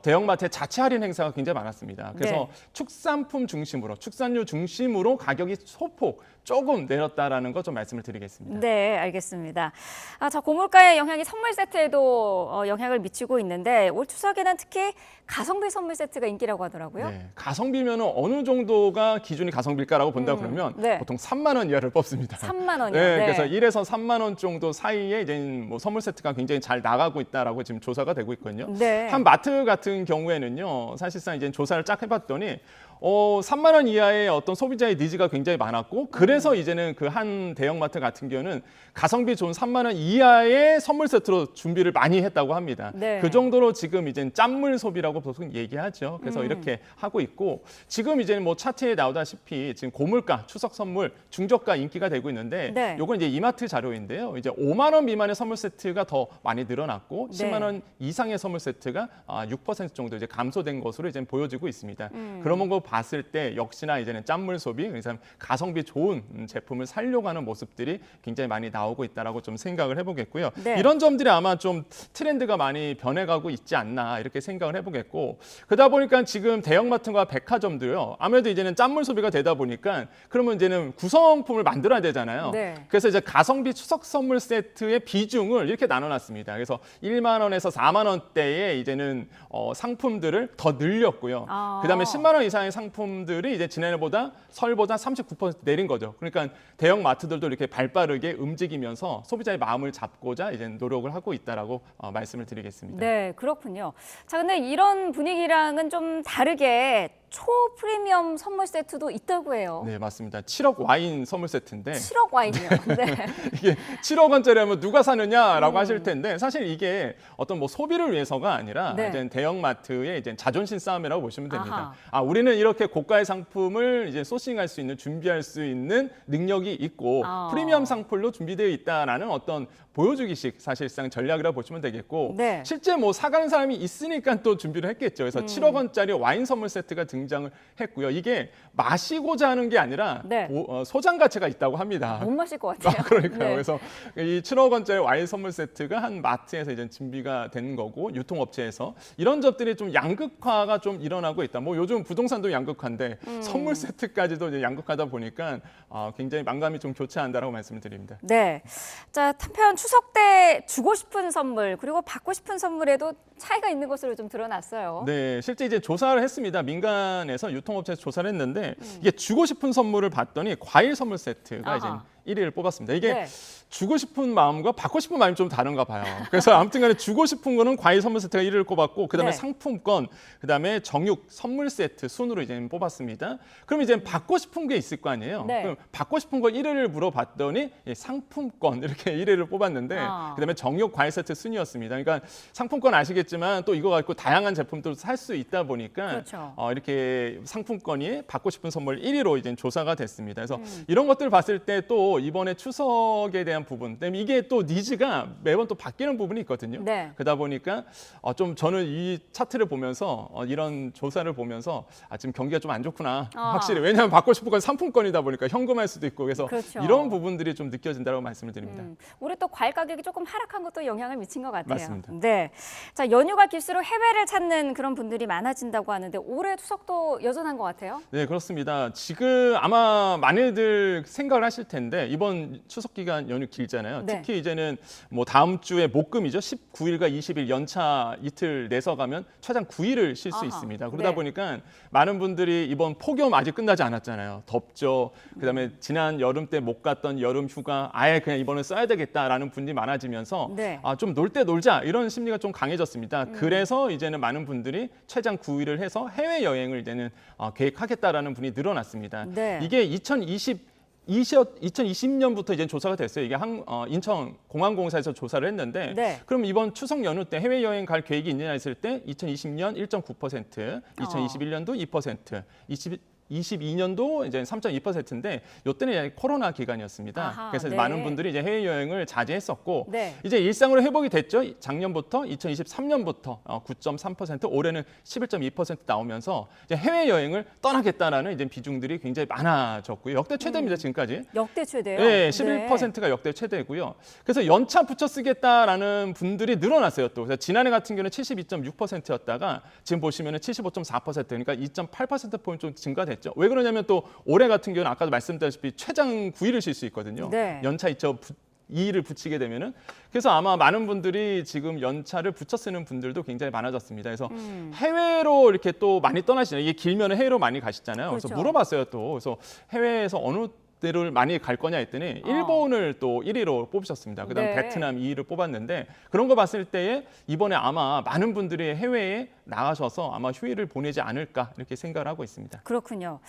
대형마트의 자체 할인 행사가 굉장히 많았습니다. 그래서 축산품 중심으로, 축산류 중심으로 가격이 소폭 조금 내렸다라는 거 좀 말씀을 드리겠습니다. 네, 알겠습니다. 자, 고물가의 영향이 선물 세트에도 영향을 미치고 있는데 올 추석에는 특히 가성비 선물 세트가 인기라고 하더라고요. 네, 가성비면 어느 정도가 기준이 가성비일까라고 본다 그러면 보통 3만 원 이하를 뽑습니다. 3만 원이요? 네, 그래서 1에서 3만 원 정도 사이에 이제 선물 세트가 굉장히 잘 나가고 있다라고 지금 조사가 되고 있거든요. 네. 한 마트 같은 경우에는요, 사실상 이제 조사를 쫙 해봤더니 3만 원 이하의 어떤 소비자의 니즈가 굉장히 많았고 그래서 이제는 그 한 대형마트 같은 경우는 가성비 좋은 3만 원 이하의 선물 세트로 준비를 많이 했다고 합니다. 네. 그 정도로 지금 이제 짠물 소비라고 보통 얘기하죠. 그래서 이렇게 하고 있고 지금 이제는 차트에 나오다시피 지금 고물가 추석 선물 중저가 인기가 되고 있는데 요건 이제 이마트 자료인데요. 이제 5만 원 미만의 선물 세트가 더 많이 늘어났고 10만 원 이상의 선물 세트가 6% 정도 이제 감소된 것으로 이제 보여지고 있습니다. 그런 거 봤을 때 역시나 이제는 짠물 소비, 그래서 가성비 좋은 제품을 살려고 하는 모습들이 굉장히 많이 나오고 있다라고 좀 생각을 해보겠고요. 네. 이런 점들이 아마 좀 트렌드가 많이 변해가고 있지 않나 이렇게 생각을 해보겠고 그러다 보니까 지금 대형마트와 백화점도요. 아무래도 이제는 짠물 소비가 되다 보니까 그러면 이제는 구성품을 만들어야 되잖아요. 네. 그래서 이제 가성비 추석 선물 세트의 비중을 이렇게 나눠놨습니다. 그래서 1만 원에서 4만 원대의 이제는 상품들을 더 늘렸고요. 그다음에 10만 원 이상의 상품들이 이제 지난해보다 설보다 39% 내린 거죠. 그러니까 대형 마트들도 이렇게 발빠르게 움직이면서 소비자의 마음을 잡고자 이제 노력을 하고 있다라고 말씀을 드리겠습니다. 네, 그렇군요. 자, 근데 이런 분위기랑은 좀 다르게 초프리미엄 선물 세트도 있다고 해요. 네, 맞습니다. 7억 와인 선물 세트인데 7억 와인이요. 네. 이게 7억 원짜리 하면 누가 사느냐라고 하실 텐데 사실 이게 어떤 소비를 위해서가 아니라 이제 대형마트의 이제 자존심 싸움이라고 보시면 됩니다. 우리는 이렇게 고가의 상품을 이제 소싱할 수 있는, 준비할 수 있는 능력이 있고 프리미엄 상품로 준비되어 있다라는 어떤 보여주기식 사실상 전략이라고 보시면 되겠고 실제 사가는 사람이 있으니까 또 준비를 했겠죠. 그래서 7억 원짜리 와인 선물 세트가 등장을 했고요. 이게 마시고자 하는 게 아니라 네. 소장 가치가 있다고 합니다. 못 마실 것 같아요. 그러니까요. 네. 그래서 이 7억 원짜리 와인 선물 세트가 한 마트에서 이제 준비가 된 거고 유통업체에서 이런 점들이 좀 양극화가 좀 일어나고 있다. 뭐 요즘 부동산도 양극화인데 선물 세트까지도 이제 양극화다 보니까 굉장히 만감이 좀 교차한다라고 말씀을 드립니다. 네. 자, 한편 추석 때 주고 싶은 선물 그리고 받고 싶은 선물에도 차이가 있는 것으로 좀 드러났어요. 네, 실제 이제 조사를 했습니다. 민간에서 유통업체에서 조사를 했는데 이게 주고 싶은 선물을 봤더니 과일 선물 세트가 이제 1위를 뽑았습니다. 이게 네. 주고 싶은 마음과 받고 싶은 마음이 좀 다른가 봐요. 그래서 아무튼간에 주고 싶은 거는 과일 선물 세트가 1위를 꼽았고 그다음에 네. 상품권, 그다음에 정육 선물 세트 순으로 이제 뽑았습니다. 그럼 이제 받고 싶은 게 있을 거 아니에요. 네. 그럼 받고 싶은 거 1위를 물어봤더니 상품권 이렇게 1위를 뽑았는데 그다음에 정육 과일 세트 순이었습니다. 그러니까 상품권 아시겠지만 또 이거 갖고 다양한 제품들을 살 수 있다 보니까 그렇죠. 이렇게 상품권이 받고 싶은 선물 1위로 이제 조사가 됐습니다. 그래서 이런 것들을 봤을 때 또 이번에 추석에 대한 부분, 때문에 이게 또 니즈가 매번 또 바뀌는 부분이 있거든요. 네. 그러다 보니까 좀 저는 이 차트를 보면서 이런 조사를 보면서 지금 경기가 좀 안 좋구나. 확실히 왜냐하면 받고 싶은 건 상품권이다 보니까 현금할 수도 있고 그래서 그렇죠. 이런 부분들이 좀 느껴진다고 말씀을 드립니다. 올해 또 과일 가격이 조금 하락한 것도 영향을 미친 것 같아요. 맞습니다. 네. 자, 연휴가 길수록 해외를 찾는 그런 분들이 많아진다고 하는데 올해 추석도 여전한 것 같아요. 네, 그렇습니다. 지금 아마 많이들 생각을 하실 텐데 이번 추석 기간 연휴 길잖아요. 네. 특히 이제는 뭐 다음 주에 목금이죠. 19일과 20일 연차 이틀 내서 가면 최장 9일을 쉴 수 있습니다. 그러다 네. 보니까 많은 분들이 이번 폭염 아직 끝나지 않았잖아요. 덥죠. 그다음에 지난 여름 때 못 갔던 여름 휴가 아예 그냥 이번에 써야 되겠다라는 분들이 많아지면서 네. 좀 놀 때 놀자 이런 심리가 좀 강해졌습니다. 그래서 이제는 많은 분들이 최장 9일을 해서 해외 여행을 이제는 계획하겠다라는 분이 늘어났습니다. 네. 이게 2020년부터 이제 조사가 됐어요. 이게 인천공항공사에서 조사를 했는데 네. 그럼 이번 추석 연휴 때 해외여행 갈 계획이 있느냐 했을 때 2020년 1.9%, 2021년도 2%, 22년도 이제 3.2%인데 이때는 이제 코로나 기간이었습니다. 아하, 그래서 네. 많은 분들이 이제 해외 여행을 자제했었고 네. 이제 일상으로 회복이 됐죠. 작년부터 2023년부터 9.3%, 올해는 11.2% 나오면서 이제 해외 여행을 떠나겠다라는 이제 비중들이 굉장히 많아졌고요. 역대 최대입니다 지금까지. 역대 최대요? 네, 11%가 역대 최대고요. 그래서 연차 붙여 쓰겠다라는 분들이 늘어났어요. 또 그래서 지난해 같은 경우는 72.6%였다가 지금 보시면은 75.4%, 그러니까 2.8%포인트 좀 증가됐죠. 왜 그러냐면 또 올해 같은 경우는 아까도 말씀드렸다시피 최장 9일을 쉴 수 있거든요. 네. 연차 2일을 붙이게 되면은 그래서 아마 많은 분들이 지금 연차를 붙여 쓰는 분들도 굉장히 많아졌습니다. 그래서 해외로 이렇게 또 많이 떠나시잖아요. 이게 길면은 해외로 많이 가시잖아요. 그래서 그렇죠. 물어봤어요 또. 그래서 해외에서 어느 데를 많이 갈 거냐 했더니 일본을 또 1위로 뽑으셨습니다. 그다음 네. 베트남 2위를 뽑았는데 그런 거 봤을 때에 이번에 아마 많은 분들이 해외에 나가셔서 아마 휴일을 보내지 않을까 이렇게 생각을 하고 있습니다. 그렇군요.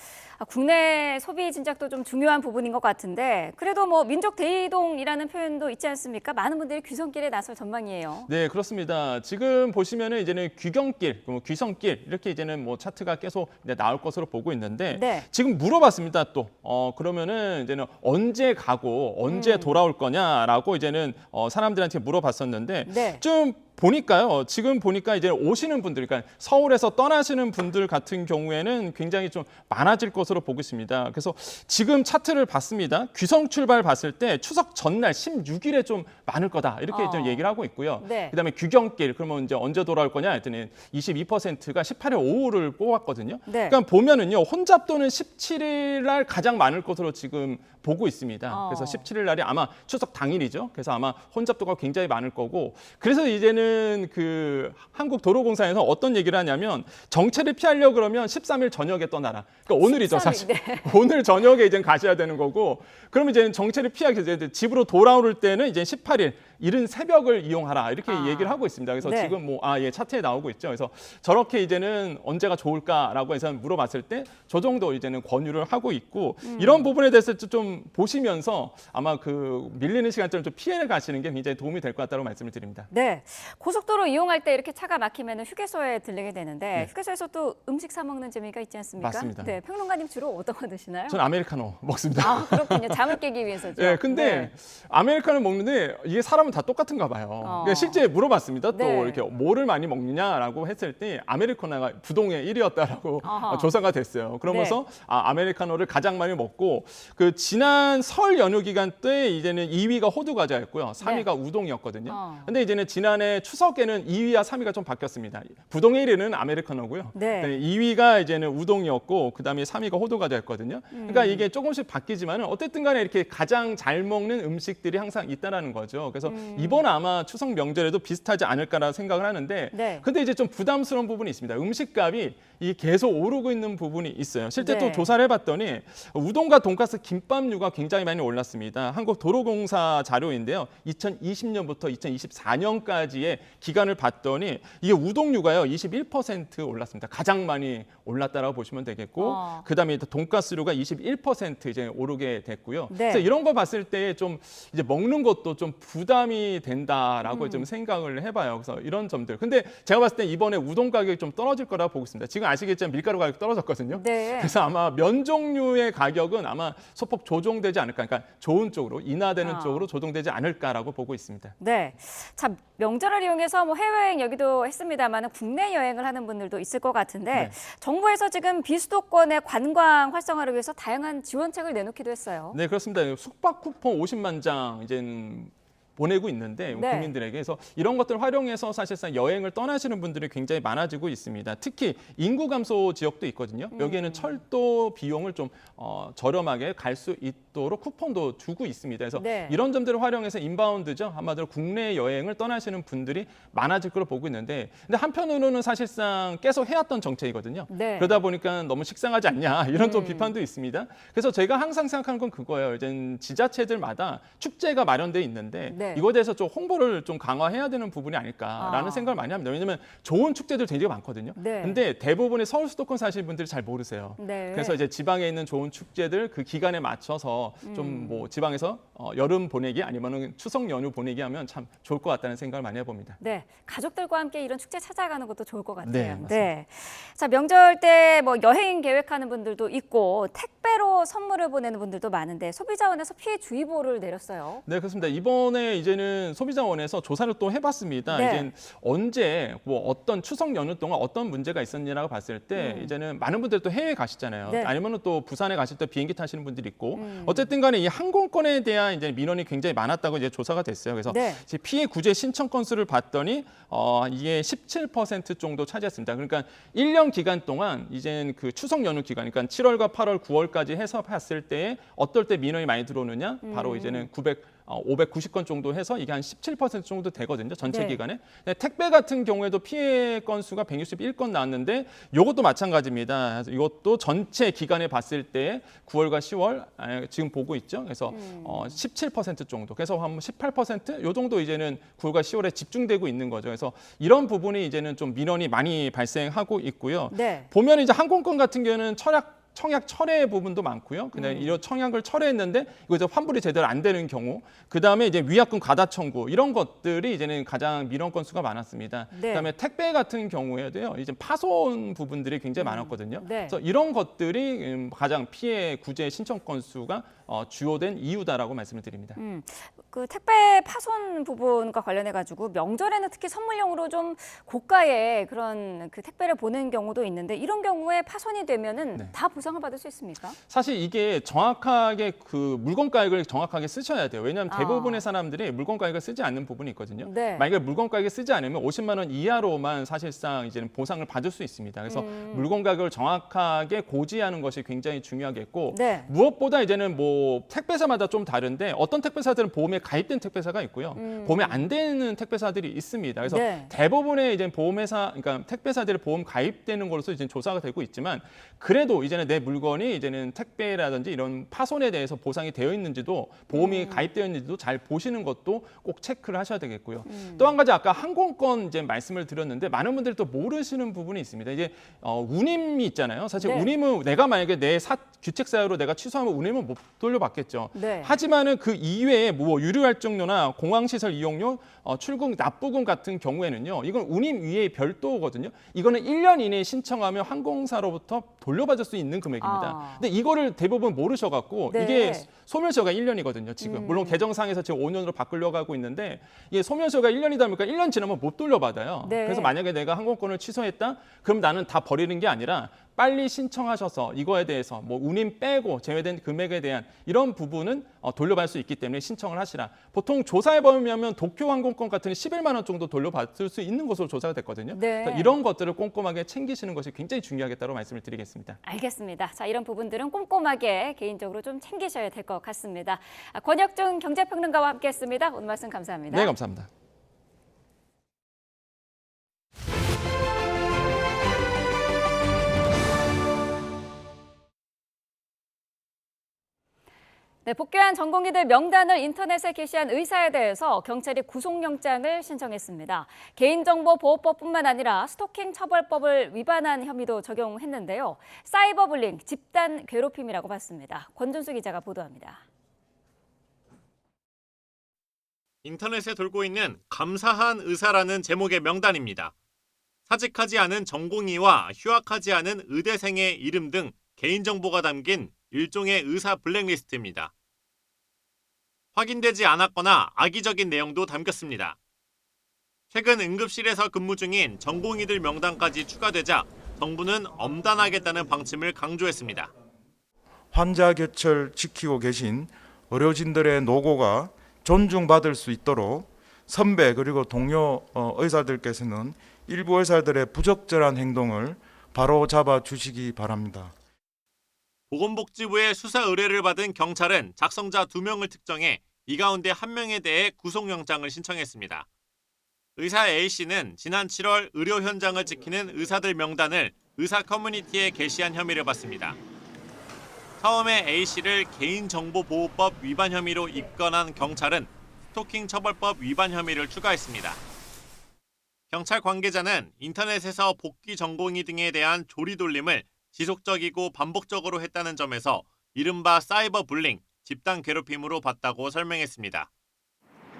국내 소비 진작도 좀 중요한 부분인 것 같은데 그래도 뭐 민족 대이동이라는 표현도 있지 않습니까? 많은 분들이 귀성길에 나설 전망이에요. 네, 그렇습니다. 지금 보시면은 이제는 귀경길, 귀성길 이렇게 이제는 뭐 차트가 계속 이제 나올 것으로 보고 있는데 네. 지금 물어봤습니다. 또 그러면은 이제는 언제 가고 언제 돌아올 거냐라고 이제는 사람들한테 물어봤었는데 네. 좀 보니까요. 지금 보니까 이제 오시는 분들, 그러니까 서울에서 떠나시는 분들 같은 경우에는 굉장히 좀 많아질 것으로 보고 있습니다. 그래서 지금 차트를 봤습니다. 귀성 출발 봤을 때 추석 전날 16일에 좀 많을 거다 이렇게 좀 얘기를 하고 있고요. 네. 그다음에 귀경길 그러면 이제 언제 돌아올 거냐 했더니 22%가 18일 오후를 뽑았거든요. 네. 그러니까 보면은요 혼잡도는 17일 날 가장 많을 것으로 지금 보고 있습니다. 그래서 17일 날이 아마 추석 당일이죠. 그래서 아마 혼잡도가 굉장히 많을 거고 그래서 이제는 그 한국도로공사에서 어떤 얘기를 하냐면 정체를 피하려고 그러면 13일 저녁에 떠나라. 그러니까 오늘이죠 13일, 사실. 네. 오늘 저녁에 이제 가셔야 되는 거고 그러면 이제 정체를 피하기 위해서 집으로 돌아올 때는 이제 18일 이른 새벽을 이용하라 이렇게 얘기를 하고 있습니다. 그래서 네. 지금 뭐 차트에 나오고 있죠. 그래서 저렇게 이제는 언제가 좋을까라고 해서 물어봤을 때 저 정도 이제는 권유를 하고 있고 이런 부분에 대해서 좀 보시면서 아마 그 밀리는 시간대를 좀 피해 가시는 게 굉장히 도움이 될 것 같다고 말씀을 드립니다. 네. 고속도로 이용할 때 이렇게 차가 막히면 휴게소에 들리게 되는데 네. 휴게소에서 또 음식 사 먹는 재미가 있지 않습니까? 맞습니다. 네, 평론가님 주로 어떤 거 드시나요? 전 아메리카노 먹습니다. 아, 그렇군요. 잠을 깨기 위해서죠. 네, 근데 아메리카노 먹는데 이게 사람은 다 똑같은가 봐요. 그러니까 실제 물어봤습니다. 또 네. 이렇게 뭐를 많이 먹느냐라고 했을 때 아메리카노가 부동의 1위였다라고 조사가 됐어요. 그러면서 아메리카노를 가장 많이 먹고 그 지난 설 연휴 기간 때 이제는 2위가 호두 과자였고요. 3위가 우동이었거든요. 근데 이제는 지난해 추석에는 2위와 3위가 좀 바뀌었습니다. 부동의 1위는 아메리카노고요. 네. 2위가 이제는 우동이었고 그다음에 3위가 호두 과자였거든요. 그러니까 이게 조금씩 바뀌지만은 어쨌든 간에 이렇게 가장 잘 먹는 음식들이 항상 있다라는 거죠. 그래서 이번 아마 추석 명절에도 비슷하지 않을까라 생각을 하는데 네. 근데 이제 좀 부담스러운 부분이 있습니다. 음식값이 이 계속 오르고 있는 부분이 있어요. 실제 또 조사를 해봤더니 우동과 돈가스, 김밥류가 굉장히 많이 올랐습니다. 한국도로공사 자료인데요. 2020년부터 2024년까지의 기간을 봤더니 이게 우동류가요 21% 올랐습니다. 가장 많이 올랐다라고 보시면 되겠고 그다음에 돈가스류가 21% 이제 오르게 됐고요. 네. 그래서 이런 거 봤을 때 좀 이제 먹는 것도 좀 부담이 된다라고 좀 생각을 해봐요. 그래서 이런 점들. 근데 제가 봤을 때 이번에 우동 가격이 좀 떨어질 거라고 보고 있습니다. 지금 아시겠지만 밀가루 가격이 떨어졌거든요. 네. 그래서 아마 면 종류의 가격은 아마 소폭 조정되지 않을까. 그러니까 좋은 쪽으로 인하되는 쪽으로 조정되지 않을까라고 보고 있습니다. 네. 자, 명절을 이용해서 뭐 해외여행 여기도 했습니다만 국내 여행을 하는 분들도 있을 것 같은데 정부에서 지금 비수도권의 관광 활성화를 위해서 다양한 지원책을 내놓기도 했어요. 네, 그렇습니다. 숙박 쿠폰 50만 장 이제는 보내고 있는데 국민들에게 그래서 이런 것들 활용해서 사실상 여행을 떠나시는 분들이 굉장히 많아지고 있습니다. 특히 인구 감소 지역도 있거든요. 여기에는 철도 비용을 좀 저렴하게 갈 수 있도록 쿠폰도 주고 있습니다. 그래서 이런 점들을 활용해서 인바운드죠. 한마디로 국내 여행을 떠나시는 분들이 많아질 거로 보고 있는데 근데 한편으로는 사실상 계속 해왔던 정책이거든요. 그러다 보니까 너무 식상하지 않냐 이런 좀 비판도 있습니다. 그래서 제가 항상 생각하는 건 그거예요. 이제 지자체들마다 축제가 마련돼 있는데 이거에 대해서 좀 홍보를 좀 강화해야 되는 부분이 아닐까라는 생각을 많이 합니다. 왜냐하면 좋은 축제들 굉장히 많거든요. 근데 대부분의 서울 수도권 사시는 분들이 잘 모르세요. 그래서 이제 지방에 있는 좋은 축제들 그 기간에 맞춰서 좀 뭐 지방에서 여름 보내기 아니면 추석 연휴 보내기 하면 참 좋을 것 같다는 생각을 많이 해봅니다. 네, 가족들과 함께 이런 축제 찾아가는 것도 좋을 것 같아요. 네, 맞습니다. 자, 명절 때 뭐 여행 계획하는 분들도 있고 택배로 선물을 보내는 분들도 많은데 소비자원에서 피해 주의보를 내렸어요. 네, 그렇습니다. 이번에 이제는 소비자원에서 조사를 또 해봤습니다. 이제 언제 뭐 어떤 추석 연휴 동안 어떤 문제가 있었냐라고 봤을 때 이제는 많은 분들이 또 해외 가시잖아요. 아니면 또 부산에 가실 때 비행기 타시는 분들이 있고 어쨌든 간에 이 항공권에 대한 이제 민원이 굉장히 많았다고 이제 조사가 됐어요. 그래서 이제 피해 구제 신청 건수를 봤더니 이게 17% 정도 차지했습니다. 그러니까 1년 기간 동안 이제 그 추석 연휴 기간, 그러니까 7월과 8월, 9월까지 해서 봤을 때 어떨 때 민원이 많이 들어오느냐? 바로 이제는 590건 정도 해서 이게 한 17% 정도 되거든요. 전체 기간에. 택배 같은 경우에도 피해 건수가 161건 나왔는데 이것도 마찬가지입니다. 이것도 전체 기간에 봤을 때 9월과 10월 지금 보고 있죠. 그래서 17% 정도. 그래서 한 18% 요 정도 이제는 9월과 10월에 집중되고 있는 거죠. 그래서 이런 부분이 이제는 좀 민원이 많이 발생하고 있고요. 보면 이제 항공권 같은 경우는 청약 철회 부분도 많고요. 그다음에 이런 청약을 철회했는데 이거 이제 환불이 제대로 안 되는 경우, 그다음에 이제 위약금 과다 청구 이런 것들이 이제는 가장 민원 건수가 많았습니다. 그다음에 택배 같은 경우에도요. 이제 파손 부분들이 굉장히 많았거든요. 그래서 이런 것들이 가장 피해 구제 신청 건수가 주요된 이유다라고 말씀을 드립니다. 그 택배 파손 부분과 관련해 가지고 명절에는 특히 선물용으로 좀 고가의 그런 그 택배를 보낸 경우도 있는데 이런 경우에 파손이 되면은 다 보상을 받을 수 있습니까? 사실 이게 정확하게 그 물건 가격을 정확하게 쓰셔야 돼요. 왜냐하면 대부분의 사람들이 물건 가격을 쓰지 않는 부분이 있거든요. 만약에 물건 가격을 쓰지 않으면 50만 원 이하로만 사실상 이제는 보상을 받을 수 있습니다. 그래서 물건 가격을 정확하게 고지하는 것이 굉장히 중요하겠고 무엇보다 이제는 뭐 택배사마다 좀 다른데 어떤 택배사들은 보험에 가입된 택배사가 있고요. 보험에 안 되는 택배사들이 있습니다. 그래서 대부분의 이제 보험회사, 그러니까 택배사들의 보험 가입되는 것으로 이제 조사가 되고 있지만 그래도 이제는 내 물건이 이제는 택배라든지 이런 파손에 대해서 보상이 되어 있는지도 보험이 가입되어 있는지도 잘 보시는 것도 꼭 체크를 하셔야 되겠고요. 또 한 가지 아까 항공권 이제 말씀을 드렸는데 많은 분들이 또 모르시는 부분이 있습니다. 이제 운임이 있잖아요. 사실 운임은 내가 만약에 내 규칙 사유로 내가 취소하면 운임은 못 돌려받겠죠. 네. 하지만은 그 이외에 뭐 유류활정료나 공항시설 이용료, 출국 납부금 같은 경우에는요. 이건 운임 위에 별도거든요. 이거는 1년 이내에 신청하면 항공사로부터 돌려받을 수 있는 금액입니다. 근데 이거를 대부분 모르셔갖고 네. 이게 소멸시효가 1년이거든요. 지금 물론 개정상에서 지금 5년으로 바꾸려고 하고 있는데 이게 소멸시효가 1년이다 보니까 1년 지나면 못 돌려받아요. 네. 그래서 만약에 내가 항공권을 취소했다, 그럼 나는 다 버리는 게 아니라 빨리 신청하셔서 이거에 대해서 뭐 운임 빼고 제외된 금액에 대한 이런 부분은 돌려받을 수 있기 때문에 신청을 하시라. 보통 조사해 보면 도쿄 항공권 같은 11만 원 정도 돌려받을 수 있는 것으로 조사가 됐거든요. 네. 그래서 이런 것들을 꼼꼼하게 챙기시는 것이 굉장히 중요하겠다고 말씀을 드리겠습니다. 알겠습니다. 자, 이런 부분들은 꼼꼼하게 개인적으로 좀 챙기셔야 될 것 같습니다. 권혁중 경제평론가와 함께했습니다. 오늘 말씀 감사합니다. 네, 감사합니다. 네, 복귀한 전공의들 명단을 인터넷에 게시한 의사에 대해서 경찰이 구속영장을 신청했습니다. 개인정보보호법뿐만 아니라 스토킹 처벌법을 위반한 혐의도 적용했는데요. 사이버불링, 집단 괴롭힘이라고 봤습니다. 권준수 기자가 보도합니다. 인터넷에 돌고 있는 감사한 의사라는 제목의 명단입니다. 사직하지 않은 전공의와 휴학하지 않은 의대생의 이름 등 개인정보가 담긴 일종의 의사 블랙리스트입니다. 확인되지 않았거나 악의적인 내용도 담겼습니다. 최근 응급실에서 근무 중인 전공의들 명단까지 추가되자 정부는 엄단하겠다는 방침을 강조했습니다. 환자 곁을 지키고 계신 의료진들의 노고가 존중받을 수 있도록 선배 그리고 동료 의사들께서는 일부 의사들의 부적절한 행동을 바로잡아 주시기 바랍니다. 보건복지부의 수사 의뢰를 받은 경찰은 작성자 2명을 특정해 이 가운데 1명에 대해 구속영장을 신청했습니다. 의사 A씨는 지난 7월 의료 현장을 지키는 의사들 명단을 의사 커뮤니티에 게시한 혐의를 받습니다. 처음에 A씨를 개인정보보호법 위반 혐의로 입건한 경찰은 스토킹 처벌법 위반 혐의를 추가했습니다. 경찰 관계자는 인터넷에서 복귀 전공의 등에 대한 조리돌림을 지속적이고 반복적으로 했다는 점에서 이른바 사이버 불링, 집단 괴롭힘으로 봤다고 설명했습니다.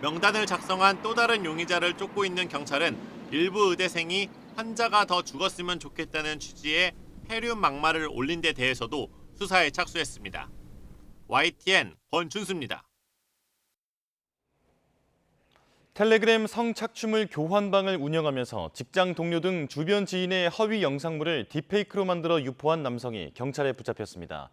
명단을 작성한 또 다른 용의자를 쫓고 있는 경찰은 일부 의대생이 환자가 더 죽었으면 좋겠다는 취지의 폐륜 막말을 올린 데 대해서도 수사에 착수했습니다. YTN 권준수입니다. 텔레그램 성착취물 교환방을 운영하면서 직장 동료 등 주변 지인의 허위 영상물을 딥페이크로 만들어 유포한 남성이 경찰에 붙잡혔습니다.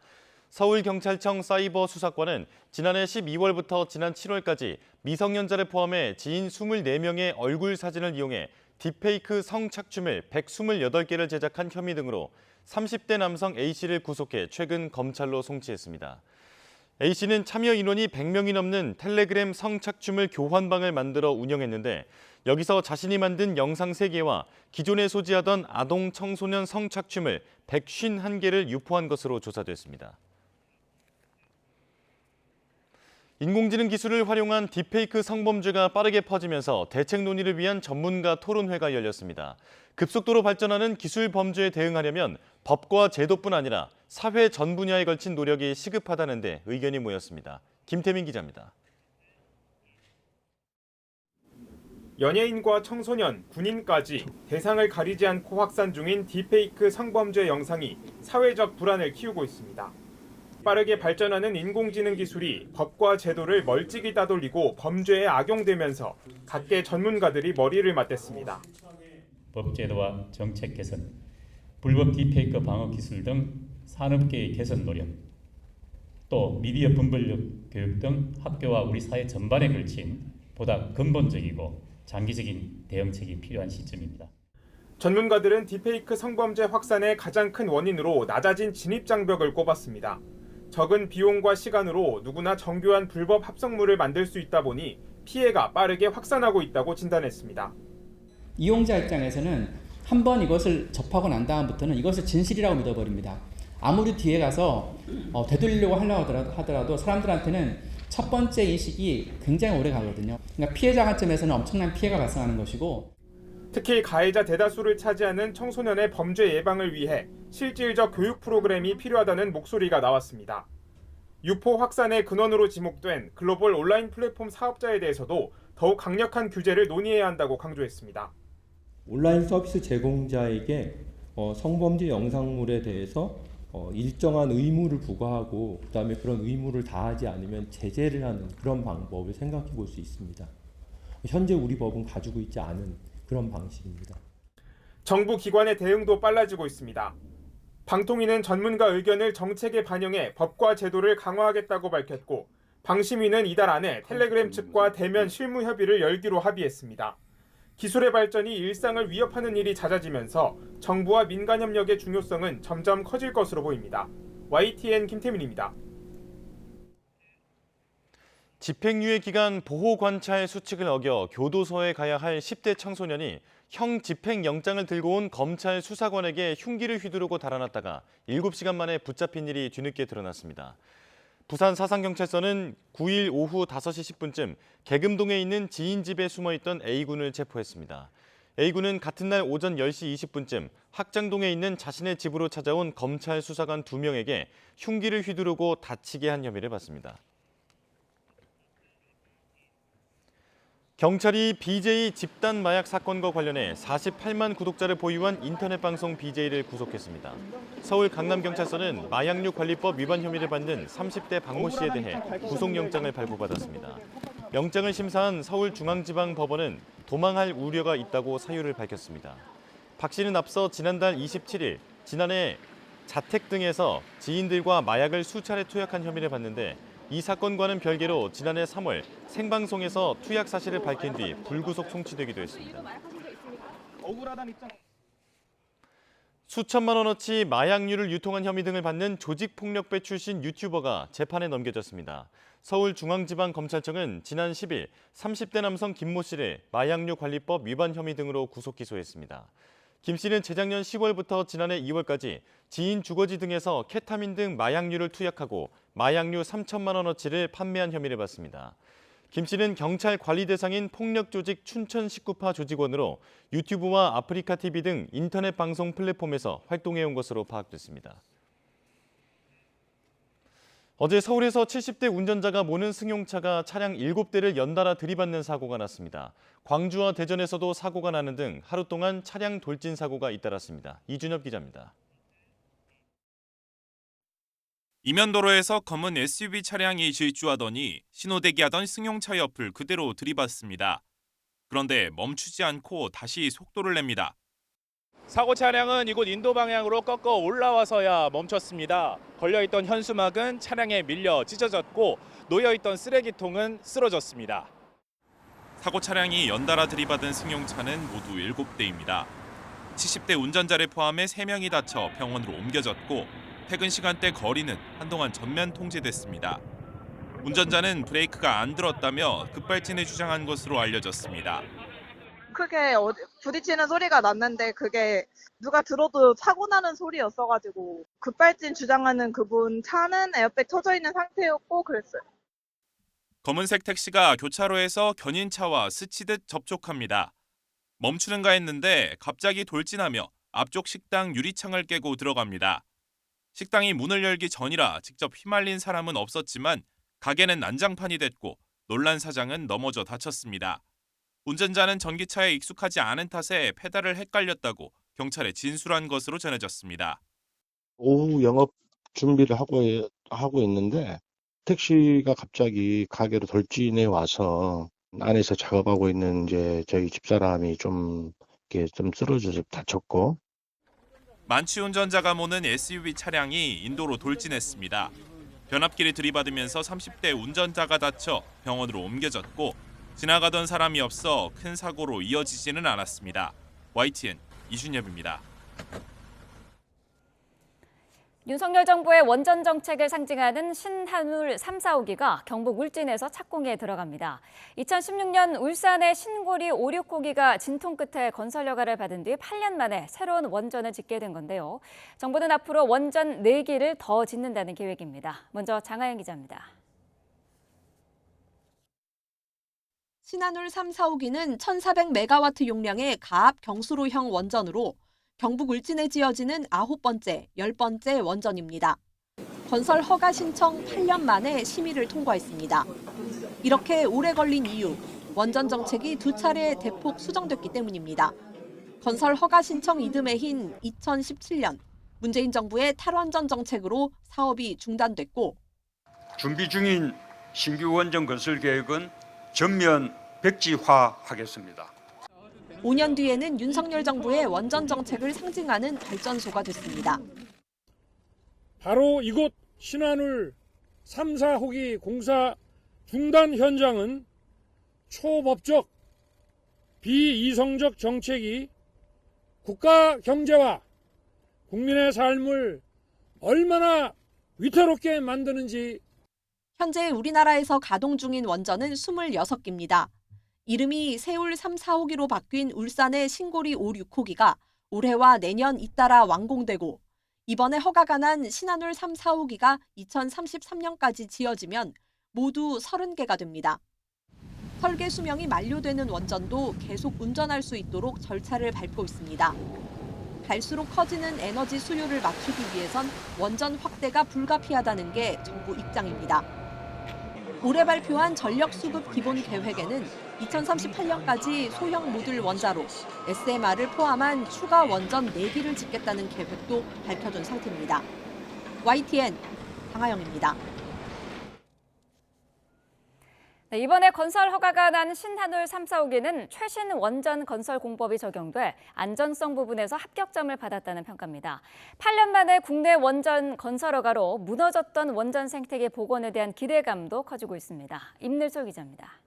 서울경찰청 사이버 수사과는 지난해 12월부터 지난 7월까지 미성년자를 포함해 지인 24명의 얼굴 사진을 이용해 딥페이크 성착취물 128개를 제작한 혐의 등으로 30대 남성 A씨를 구속해 최근 검찰로 송치했습니다. A씨는 참여 인원이 100명이 넘는 텔레그램 성착취물 교환방을 만들어 운영했는데 여기서 자신이 만든 영상 3개와 기존에 소지하던 아동 청소년 성착취물 151개를 유포한 것으로 조사됐습니다. 인공지능 기술을 활용한 딥페이크 성범죄가 빠르게 퍼지면서 대책 논의를 위한 전문가 토론회가 열렸습니다. 급속도로 발전하는 기술 범죄에 대응하려면 법과 제도뿐 아니라 사회 전 분야에 걸친 노력이 시급하다는 데 의견이 모였습니다. 김태민 기자입니다. 연예인과 청소년, 군인까지 대상을 가리지 않고 확산 중인 딥페이크 성범죄 영상이 사회적 불안을 키우고 있습니다. 빠르게 발전하는 인공지능 기술이 법과 제도를 멀찍이 따돌리고 범죄에 악용되면서 각계 전문가들이 머리를 맞댔습니다. 법제도와 정책 개선, 불법 딥페이크 방어 기술 등 산업계의 개선 노력, 또 미디어 분별력 교육 등 학교와 우리 사회 전반에 걸친 보다 근본적이고 장기적인 대응책이 필요한 시점입니다. 전문가들은 딥페이크 성범죄 확산의 가장 큰 원인으로 낮아진 진입 장벽을 꼽았습니다. 적은 비용과 시간으로 누구나 정교한 불법 합성물을 만들 수 있다 보니 피해가 빠르게 확산하고 있다고 진단했습니다. 이용자 입장에서는 한번 이것을 접하고 난 다음부터는 이것을 진실이라고 믿어버립니다. 아무리 뒤에 가서 되돌리려고 하더라도 사람들한테는 첫 번째 인식이 굉장히 오래 가거든요. 그러니까 피해자 관점에서는 엄청난 피해가 발생하는 것이고, 특히 가해자 대다수를 차지하는 청소년의 범죄 예방을 위해 실질적 교육 프로그램이 필요하다는 목소리가 나왔습니다. 유포 확산의 근원으로 지목된 글로벌 온라인 플랫폼 사업자에 대해서도 더욱 강력한 규제를 논의해야 한다고 강조했습니다. 온라인 서비스 제공자에게 성범죄 영상물에 대해서 일정한 의무를 부과하고 그다음에 그런 의무를 다하지 않으면 제재를 하는 그런 방법을 생각해 볼 수 있습니다. 현재 우리 법은 가지고 있지 않은 그런 방식입니다. 정부 기관의 대응도 빨라지고 있습니다. 방통위는 전문가 의견을 정책에 반영해 법과 제도를 강화하겠다고 밝혔고 방심위는 이달 안에 텔레그램 측과 대면 실무 협의를 열기로 합의했습니다. 기술의 발전이 일상을 위협하는 일이 잦아지면서 정부와 민간 협력의 중요성은 점점 커질 것으로 보입니다. YTN 김태민입니다. 집행유예 기간 보호관찰 수칙을 어겨 교도소에 가야 할 10대 청소년이 형 집행영장을 들고 온 검찰 수사관에게 흉기를 휘두르고 달아났다가 7시간 만에 붙잡힌 일이 뒤늦게 드러났습니다. 부산 사상경찰서는 9일 오후 5시 10분쯤 계금동에 있는 지인 집에 숨어있던 A군을 체포했습니다. A군은 같은 날 오전 10시 20분쯤 학장동에 있는 자신의 집으로 찾아온 검찰 수사관 2명에게 흉기를 휘두르고 다치게 한 혐의를 받습니다. 경찰이 BJ 집단 마약 사건과 관련해 48만 구독자를 보유한 인터넷 방송 BJ를 구속했습니다. 서울 강남경찰서는 마약류 관리법 위반 혐의를 받는 30대 박모 씨에 대해 구속영장을 발부받았습니다. 영장을 심사한 서울중앙지방법원은 도망할 우려가 있다고 사유를 밝혔습니다. 박 씨는 앞서 지난달 27일 지난해 자택 등에서 지인들과 마약을 수차례 투약한 혐의를 받는데 이 사건과는 별개로 지난해 3월 생방송에서 투약 사실을 밝힌 뒤 불구속 송치되기도 했습니다. 수천만 원어치 마약류를 유통한 혐의 등을 받는 조직폭력배 출신 유튜버가 재판에 넘겨졌습니다. 서울중앙지방검찰청은 지난 10일 30대 남성 김모 씨를 마약류 관리법 위반 혐의 등으로 구속 기소했습니다. 김 씨는 재작년 10월부터 지난해 2월까지 지인 주거지 등에서 케타민 등 마약류를 투약하고 마약류 3천만 원어치를 판매한 혐의를 받습니다. 김 씨는 경찰 관리 대상인 폭력조직 춘천 19파 조직원으로 유튜브와 아프리카 TV 등 인터넷 방송 플랫폼에서 활동해온 것으로 파악됐습니다. 어제 서울에서 70대 운전자가 모는 승용차가 차량 7대를 연달아 들이받는 사고가 났습니다. 광주와 대전에서도 사고가 나는 등 하루 동안 차량 돌진 사고가 잇따랐습니다. 이준엽 기자입니다. 이면도로에서 검은 SUV 차량이 질주하더니 신호대기하던 승용차 옆을 그대로 들이받습니다. 그런데 멈추지 않고 다시 속도를 냅니다. 사고 차량은 이곳 인도 방향으로 꺾어 올라와서야 멈췄습니다. 걸려있던 현수막은 차량에 밀려 찢어졌고 놓여있던 쓰레기통은 쓰러졌습니다. 사고 차량이 연달아 들이받은 승용차는 모두 7대입니다. 70대 운전자를 포함해 3명이 다쳐 병원으로 옮겨졌고 퇴근 시간대 거리는 한동안 전면 통제됐습니다. 운전자는 브레이크가 안 들었다며 급발진을 주장한 것으로 알려졌습니다. 크게 부딪히는 소리가 났는데 그게 누가 들어도 사고 나는 소리였어가지고 급발진 주장하는 그분 차는 에어백 터져 있는 상태였고 그랬어요. 검은색 택시가 교차로에서 견인차와 스치듯 접촉합니다. 멈추는가 했는데 갑자기 돌진하며 앞쪽 식당 유리창을 깨고 들어갑니다. 식당이 문을 열기 전이라 직접 휘말린 사람은 없었지만 가게는 난장판이 됐고 놀란 사장은 넘어져 다쳤습니다. 운전자는 전기차에 익숙하지 않은 탓에 페달을 헷갈렸다고 경찰에 진술한 것으로 전해졌습니다. 오후 영업 준비를 하고 있는데 택시가 갑자기 가게로 돌진해 와서 안에서 작업하고 있는 이제 저희 집사람이 좀 쓰러져서 다쳤고. 만취 운전자가 모는 SUV 차량이 인도로 돌진했습니다. 변압기를 들이받으면서 30대 운전자가 다쳐 병원으로 옮겨졌고 지나가던 사람이 없어 큰 사고로 이어지지는 않았습니다. YTN 이준엽입니다. 윤석열 정부의 원전 정책을 상징하는 신한울 3, 4호기가 경북 울진에서 착공에 들어갑니다. 2016년 울산의 신고리 5, 6호기가 진통 끝에 건설 허가를 받은 뒤 8년 만에 새로운 원전을 짓게 된 건데요. 정부는 앞으로 원전 4기를 더 짓는다는 계획입니다. 먼저 장하영 기자입니다. 신한울 3, 4호기는 1,400메가와트 용량의 가압 경수로형 원전으로 경북 울진에 지어지는 9번째, 10번째 원전입니다. 건설 허가 신청 8년 만에 심의를 통과했습니다. 이렇게 오래 걸린 이유, 원전 정책이 2차례 대폭 수정됐기 때문입니다. 건설 허가 신청 이듬해인 2017년 문재인 정부의 탈원전 정책으로 사업이 중단됐고 준비 중인 신규 원전 건설 계획은 전면 백지화하겠습니다. 5년 뒤에는 윤석열 정부의 원전 정책을 상징하는 발전소가 됐습니다. 바로 이곳 신한울 3, 4호기 공사 중단 현장은 초법적, 비이성적 정책이 국가 경제와 국민의 삶을 얼마나 위태롭게 만드는지. 현재 우리나라에서 가동 중인 원전은 26개입니다. 이름이 세울 3, 4호기로 바뀐 울산의 신고리 5, 6호기가 올해와 내년 잇따라 완공되고 이번에 허가가 난 신한울 3, 4호기가 2033년까지 지어지면 모두 30개가 됩니다. 설계 수명이 만료되는 원전도 계속 운전할 수 있도록 절차를 밟고 있습니다. 갈수록 커지는 에너지 수요를 맞추기 위해선 원전 확대가 불가피하다는 게 정부 입장입니다. 올해 발표한 전력 수급 기본 계획에는 2038년까지 소형 모듈 원자로 SMR을 포함한 추가 원전 4기를 짓겠다는 계획도 밝혀둔 상태입니다. YTN 강하영입니다. 네, 이번에 건설 허가가 난 신한울 3, 4호기는 최신 원전 건설 공법이 적용돼 안전성 부분에서 합격점을 받았다는 평가입니다. 8년 만에 국내 원전 건설 허가로 무너졌던 원전 생태계 복원에 대한 기대감도 커지고 있습니다. 임늘솔 기자입니다.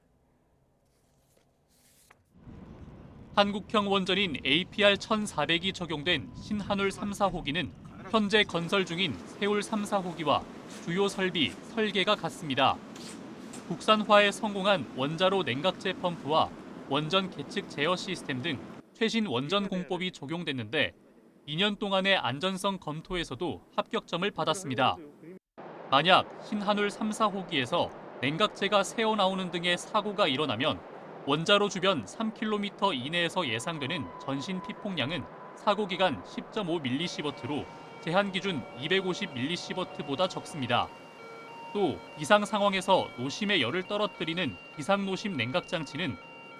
한국형 원전인 APR 1400이 적용된 신한울 3, 4호기는 현재 건설 중인 세울 3, 4호기와 주요 설비, 설계가 같습니다. 국산화에 성공한 원자로 냉각제 펌프와 원전 계측 제어 시스템 등 최신 원전 공법이 적용됐는데 2년 동안의 안전성 검토에서도 합격점을 받았습니다. 만약 신한울 3, 4호기에서 냉각제가 새어나오는 등의 사고가 일어나면 원자로 주변 3km 이내에서 예상되는 전신 피폭량은 사고 기간 10.5mS로 제한 기준 250mS보다 적습니다. 또 비상 상황에서 노심의 열을 떨어뜨리는 비상노심 냉각 장치는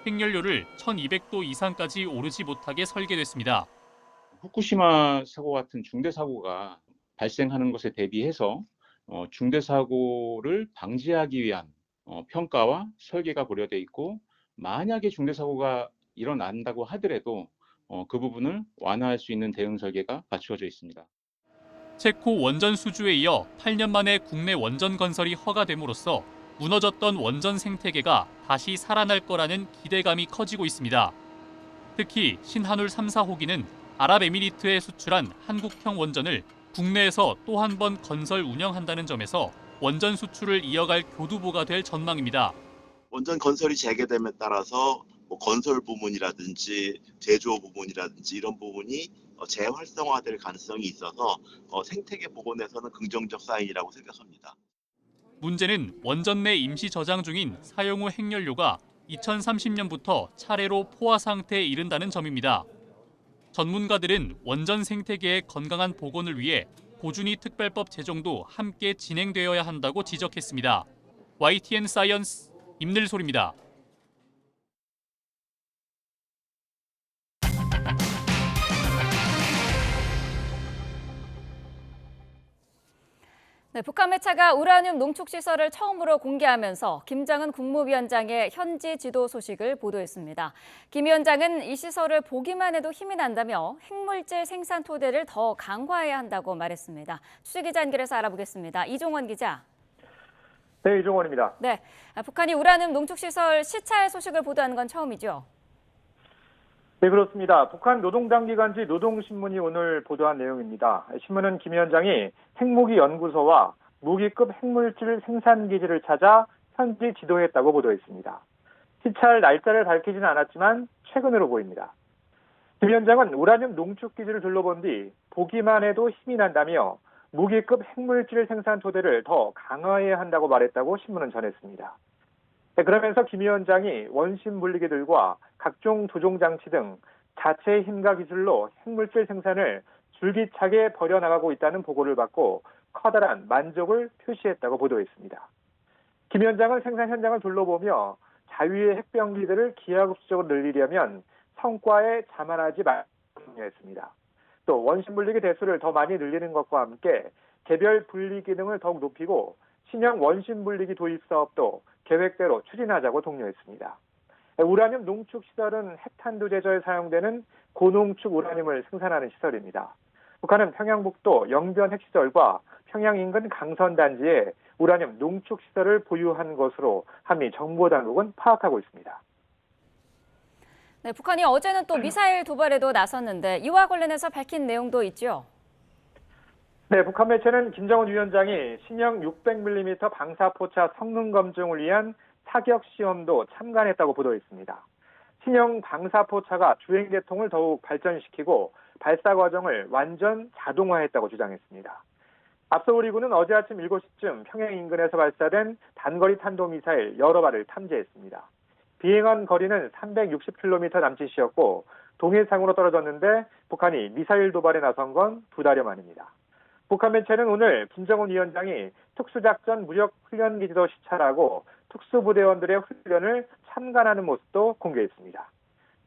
핵연료를 1200도 이상까지 오르지 못하게 설계됐습니다. 후쿠시마 사고 같은 중대 사고가 발생하는 것에 대비해서 중대 사고를 방지하기 위한 평가와 설계가 고려돼 있고 만약에 중대 사고가 일어난다고 하더라도 그 부분을 완화할 수 있는 대응 설계가 갖추어져 있습니다. 체코 원전 수주에 이어 8년 만에 국내 원전 건설이 허가됨으로써 무너졌던 원전 생태계가 다시 살아날 거라는 기대감이 커지고 있습니다. 특히 신한울 3, 4호기는 아랍에미리트에 수출한 한국형 원전을 국내에서 또 한 번 건설 운영한다는 점에서 원전 수출을 이어갈 교두보가 될 전망입니다. 원전 건설이 재개됨에 따라서 건설 부문이라든지 제조 부문이라든지 이런 부분이 재활성화될 가능성이 있어서 생태계 복원에서는 긍정적 사인이라고 생각합니다. 문제는 원전 내 임시 저장 중인 사용 후 핵연료가 2030년부터 차례로 포화 상태에 이른다는 점입니다. 전문가들은 원전 생태계의 건강한 복원을 위해 고준위 특별법 제정도 함께 진행되어야 한다고 지적했습니다. YTN 사이언스 임늘솔입니다. 네, 북한 매체가 우라늄 농축 시설을 처음으로 공개하면서 김정은 국무위원장의 현지 지도 소식을 보도했습니다. 김 위원장은 이 시설을 보기만 해도 힘이 난다며 핵물질 생산 토대를 더 강화해야 한다고 말했습니다. 취재기자 연결해서 알아보겠습니다. 이종원 기자. 네, 이종원입니다. 네, 북한이 우라늄 농축 시설 시찰 소식을 보도하는 건 처음이죠? 네, 그렇습니다. 북한 노동당기간지 노동신문이 오늘 보도한 내용입니다. 신문은 김 위원장이 핵무기 연구소와 무기급 핵물질 생산 기지를 찾아 현지 지도했다고 보도했습니다. 시찰 날짜를 밝히지는 않았지만 최근으로 보입니다. 김 위원장은 우라늄 농축 기지를 둘러본 뒤 보기만 해도 힘이 난다며 무기급 핵물질 생산 토대를 더 강화해야 한다고 말했다고 신문은 전했습니다. 네, 그러면서 김 위원장이 원심 분리기들과 각종 조종 장치 등 자체의 힘과 기술로 핵물질 생산을 줄기차게 벌여나가고 있다는 보고를 받고 커다란 만족을 표시했다고 보도했습니다. 김 위원장은 생산 현장을 둘러보며 자위의 핵병기들을 기하급수적으로 늘리려면 성과에 자만하지 말라고 강조했습니다. 또 원심 분리기 대수를 더 많이 늘리는 것과 함께 개별 분리 기능을 더욱 높이고 신형 원심 분리기 도입 사업도 계획대로 추진하자고 독려했습니다. 우라늄 농축 시설은 핵탄두 제조에 사용되는 고농축 우라늄을 생산하는 시설입니다. 북한은 평양북도 영변 핵시설과 평양 인근 강선 단지에 우라늄 농축 시설을 보유한 것으로 한미 정보당국은 파악하고 있습니다. 네, 북한이 어제는 또 미사일 도발에도 나섰는데 이와 관련해서 밝힌 내용도 있죠? 네, 북한 매체는 김정은 위원장이 신형 600mm 방사포차 성능 검증을 위한 사격 시험도 참관했다고 보도했습니다. 신형 방사포차가 주행 계통을 더욱 발전시키고 발사 과정을 완전 자동화했다고 주장했습니다. 앞서 우리 군은 어제 아침 7시쯤 평양 인근에서 발사된 단거리 탄도미사일 여러 발을 탐지했습니다. 비행한 거리는 360km 남짓이었고 동해상으로 떨어졌는데 북한이 미사일 도발에 나선 건 2달여 만입니다. 북한 매체는 오늘 김정은 위원장이 특수작전 무력훈련기지도 시찰하고 특수부대원들의 훈련을 참관하는 모습도 공개했습니다.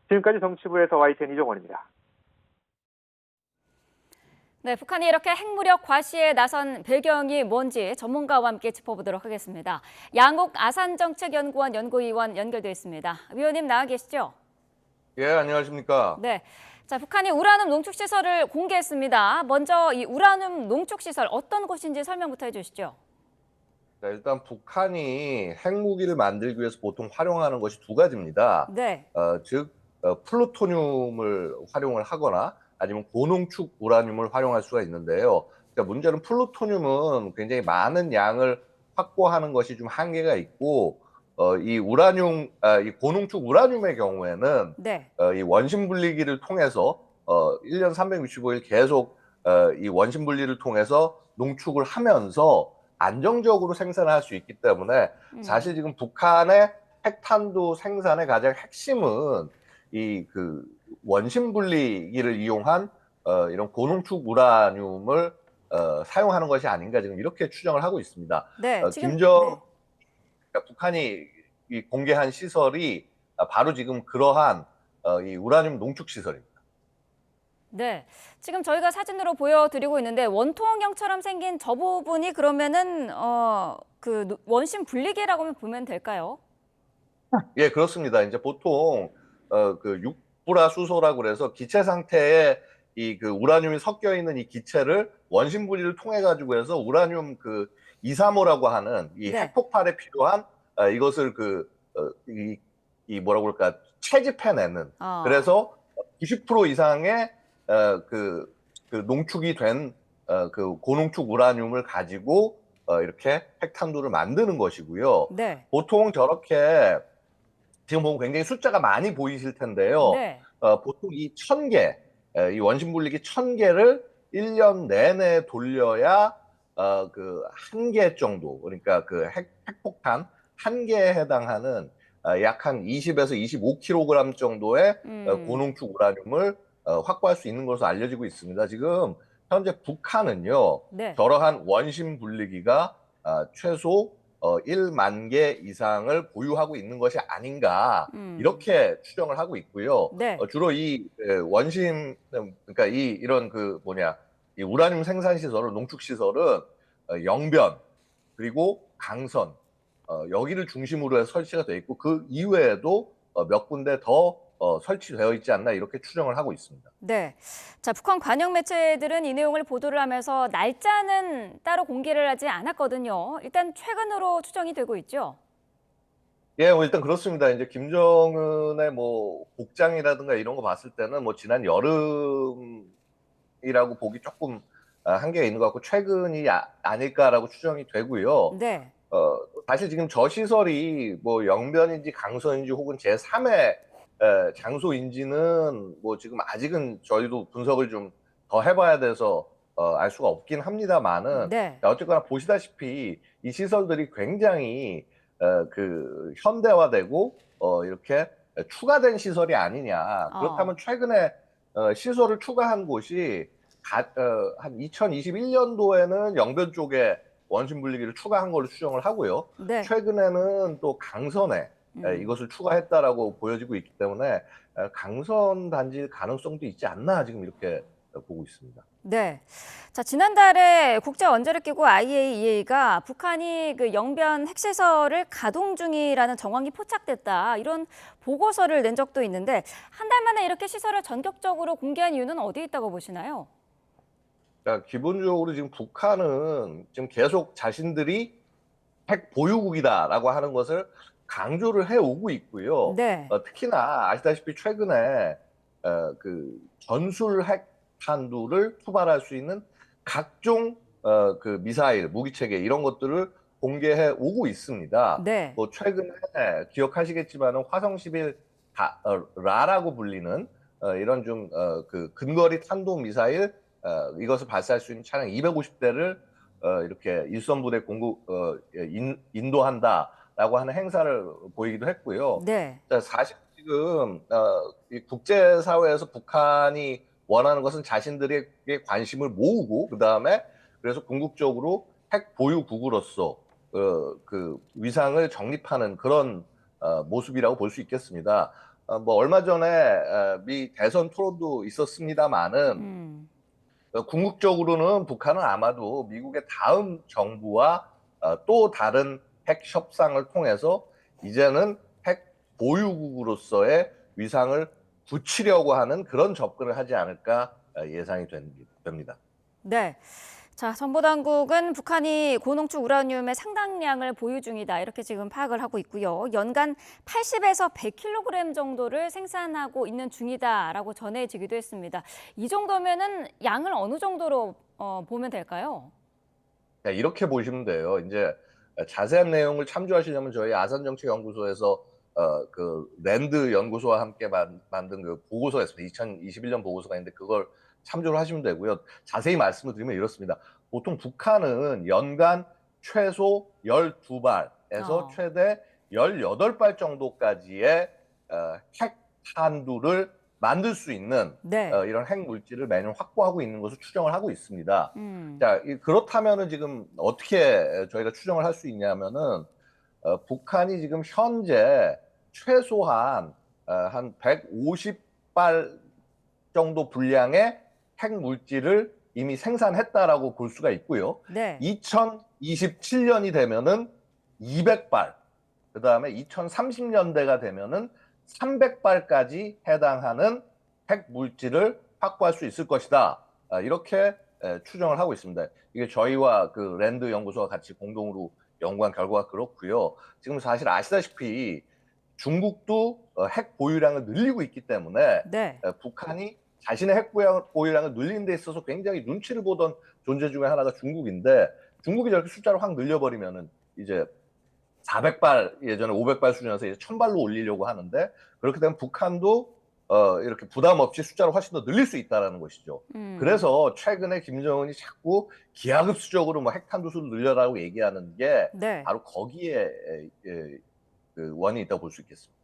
지금까지 정치부에서 YTN 이종원입니다. 네, 북한이 이렇게 핵무력 과시에 나선 배경이 뭔지 전문가와 함께 짚어보도록 하겠습니다. 양옥 아산정책연구원 연구위원 연결돼 있습니다. 위원님 나와 계시죠? 예, 안녕하십니까? 네. 자, 북한이 우라늄 농축 시설을 공개했습니다. 먼저 이 우라늄 농축 시설 어떤 곳인지 설명부터 해주시죠. 자, 일단 북한이 핵무기를 만들기 위해서 보통 활용하는 것이 두 가지입니다. 네. 즉 플루토늄을 활용을 하거나 아니면 고농축 우라늄을 활용할 수가 있는데요. 그러니까 문제는 플루토늄은 굉장히 많은 양을 확보하는 것이 좀 한계가 있고 이 고농축 우라늄의 경우에는 네. 이 원심 분리기를 통해서 1년 365일 계속 이 원심 분리를 통해서 농축을 하면서 안정적으로 생산할 수 있기 때문에 사실 지금 북한의 핵탄두 생산의 가장 핵심은 이 원심 분리기를 이용한 이런 고농축 우라늄을 사용하는 것이 아닌가 지금 이렇게 추정을 하고 있습니다. 네, 그러니까 북한이 공개한 시설이 바로 지금 그러한 이 우라늄 농축 시설입니다. 네, 지금 저희가 사진으로 보여드리고 있는데 원통형처럼 생긴 저 부분이 그러면은 그 원심 분리기라고 보면 될까요? 예, 그렇습니다. 이제 보통 그 육불화 수소라고 그래서 기체 상태에 이 우라늄이 섞여 있는 이 기체를 원심 분리를 통해 가지고 해서 우라늄 235라고 하는 이 핵폭발에 필요한 이것을 뭐라고 그럴까 채집해내는 그래서 90% 이상의 농축이 된 고농축 우라늄을 가지고 이렇게 핵탄두를 만드는 것이고요. 네. 보통 저렇게 지금 보면 굉장히 숫자가 많이 보이실 텐데요. 네. 보통 이 1000개, 이 원심 분리기 1000개를 1년 내내 돌려야 한 개 정도, 그러니까 핵폭탄 한 개에 해당하는 약 한 20에서 25kg 정도의 고농축 우라늄을 확보할 수 있는 것으로 알려지고 있습니다. 지금 현재 북한은요, 네. 저러한 원심 분리기가 최소 1만 개 이상을 보유하고 있는 것이 아닌가 이렇게 추정을 하고 있고요. 네. 주로 이 원심 그러니까 이런 이 우라늄 생산 시설은 농축 시설은 영변 그리고 강선 여기를 중심으로 해서 설치가 되어 있고 그 이외에도 몇 군데 더 설치되어 있지 않나 이렇게 추정을 하고 있습니다. 네. 자, 북한 관영 매체들은 이 내용을 보도를 하면서 날짜는 따로 공개를 하지 않았거든요. 일단 최근으로 추정이 되고 있죠. 예, 일단 그렇습니다. 이제 김정은의 복장이라든가 이런 거 봤을 때는 지난 여름이라고 보기 조금 한계가 있는 것 같고 최근이 아닐까라고 추정이 되고요. 네. 사실 지금 저 시설이 영변인지 강선인지 혹은 제3의 장소인지는 지금 아직은 저희도 분석을 좀 더 해봐야 돼서 알 수가 없긴 합니다만은 네. 어쨌거나 보시다시피 이 시설들이 굉장히 현대화되고 이렇게 추가된 시설이 아니냐. 그렇다면 최근에 시설을 추가한 곳이 한 2021년도에는 영변 쪽에 원심 분리기를 추가한 걸로 추정을 하고요. 네. 최근에는 또 강선에 이것을 추가했다라고 보여지고 있기 때문에 강선 단지 가능성도 있지 않나 지금 이렇게 보고 있습니다. 네. 자, 지난달에 국제원자력기구 IAEA가 북한이 그 영변 핵시설을 가동 중이라는 정황이 포착됐다. 이런 보고서를 낸 적도 있는데 한 달 만에 이렇게 시설을 전격적으로 공개한 이유는 어디에 있다고 보시나요? 그러니까 기본적으로 지금 북한은 지금 계속 자신들이 핵 보유국이다라고 하는 것을 강조를 해오고 있고요. 네. 특히나 아시다시피 최근에 그 전술 핵탄두를 투발할 수 있는 각종 그 미사일, 무기체계 이런 것들을 공개해 오고 있습니다. 네. 뭐 최근에 기억하시겠지만은 화성 11 라라고 불리는 이런 좀 그 근거리 탄도 미사일 이것을 발사할 수 있는 차량 250대를 이렇게 일선부대 인도한다라고 하는 행사를 보이기도 했고요. 네. 사실 지금 이 국제사회에서 북한이 원하는 것은 자신들에게 관심을 모으고 그다음에 그래서 궁극적으로 핵 보유국으로서 그 위상을 정립하는 그런 모습이라고 볼 수 있겠습니다. 뭐 얼마 전에 미 대선 토론도 있었습니다만은 궁극적으로는 북한은 아마도 미국의 다음 정부와 또 다른 핵 협상을 통해서 이제는 핵 보유국으로서의 위상을 굳히려고 하는 그런 접근을 하지 않을까 예상이 됩니다. 네. 자, 정보당국은 북한이 고농축 우라늄의 상당량을 보유 중이다. 이렇게 지금 파악을 하고 있고요. 연간 80에서 100kg 정도를 생산하고 있는 중이다라고 전해지기도 했습니다. 이 정도면은 양을 어느 정도로 보면 될까요? 이렇게 보시면 돼요. 이제 자세한 내용을 참조하시려면 저희 아산정책연구소에서 그 랜드 연구소와 함께 만든 그 보고서가 있습니다. 2021년 보고서가 있는데 그걸 참조를 하시면 되고요. 자세히 말씀을 드리면 이렇습니다. 보통 북한은 연간 최소 12발에서 최대 18발 정도까지의 핵 탄두를 만들 수 있는 네. 이런 핵 물질을 매년 확보하고 있는 것을 추정을 하고 있습니다. 자, 그렇다면은 지금 어떻게 저희가 추정을 할 수 있냐면은 북한이 지금 현재 최소한 한 150발 정도 분량의 핵 물질을 이미 생산했다라고 볼 수가 있고요. 네. 2027년이 되면은 200발, 그 다음에 2030년대가 되면은 300발까지 해당하는 핵 물질을 확보할 수 있을 것이다. 이렇게 추정을 하고 있습니다. 이게 저희와 그 랜드 연구소와 같이 공동으로 연구한 결과가 그렇고요. 지금 사실 아시다시피 중국도 핵 보유량을 늘리고 있기 때문에 네. 북한이 자신의 핵 보유량을 늘리는 데 있어서 굉장히 눈치를 보던 존재 중에 하나가 중국인데 중국이 저렇게 숫자를 확 늘려버리면은 이제 400발 예전에 500발 수준에서 이제 1000발로 올리려고 하는데 그렇게 되면 북한도 이렇게 부담 없이 숫자를 훨씬 더 늘릴 수 있다는 것이죠. 그래서 최근에 김정은이 자꾸 기하급수적으로 뭐 핵탄두수를 늘려라고 얘기하는 게 네. 바로 거기에 그 원인이 있다고 볼 수 있겠습니다.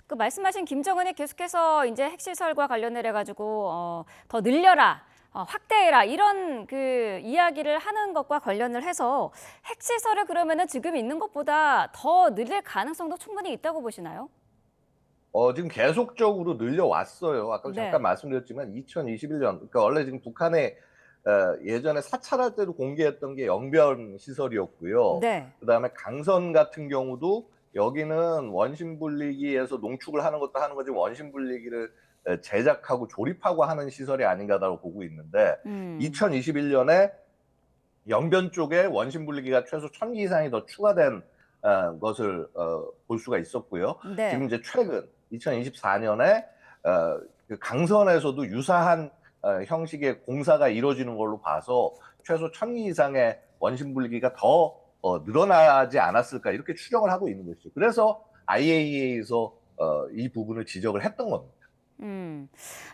그 말씀하신 김정은이 계속해서 이제 핵시설과 관련을 해가지고 더 늘려라, 확대해라 이런 그 이야기를 하는 것과 관련을 해서 핵시설을 그러면은 지금 있는 것보다 더 늘릴 가능성도 충분히 있다고 보시나요? 지금 계속적으로 늘려왔어요. 아까 네. 잠깐 말씀드렸지만 2021년, 그러니까 원래 지금 북한에 예전에 사찰할 때도 공개했던 게 영변 시설이었고요. 네. 그다음에 강선 같은 경우도 여기는 원심 분리기에서 농축을 하는 것도 하는 거지 원심 분리기를 제작하고 조립하고 하는 시설이 아닌가라고 보고 있는데 2021년에 영변 쪽에 원심 분리기가 최소 1000기 이상이 더 추가된 것을 볼 수가 있었고요. 네. 지금 이제 최근 2024년에 그 강선에서도 유사한 형식의 공사가 이루어지는 걸로 봐서 최소 1000기 이상의 원심 분리기가 더 늘어나지 않았을까 이렇게 추정을 하고 있는 것이죠. 그래서 IAEA에서 이 부분을 지적을 했던 겁니다.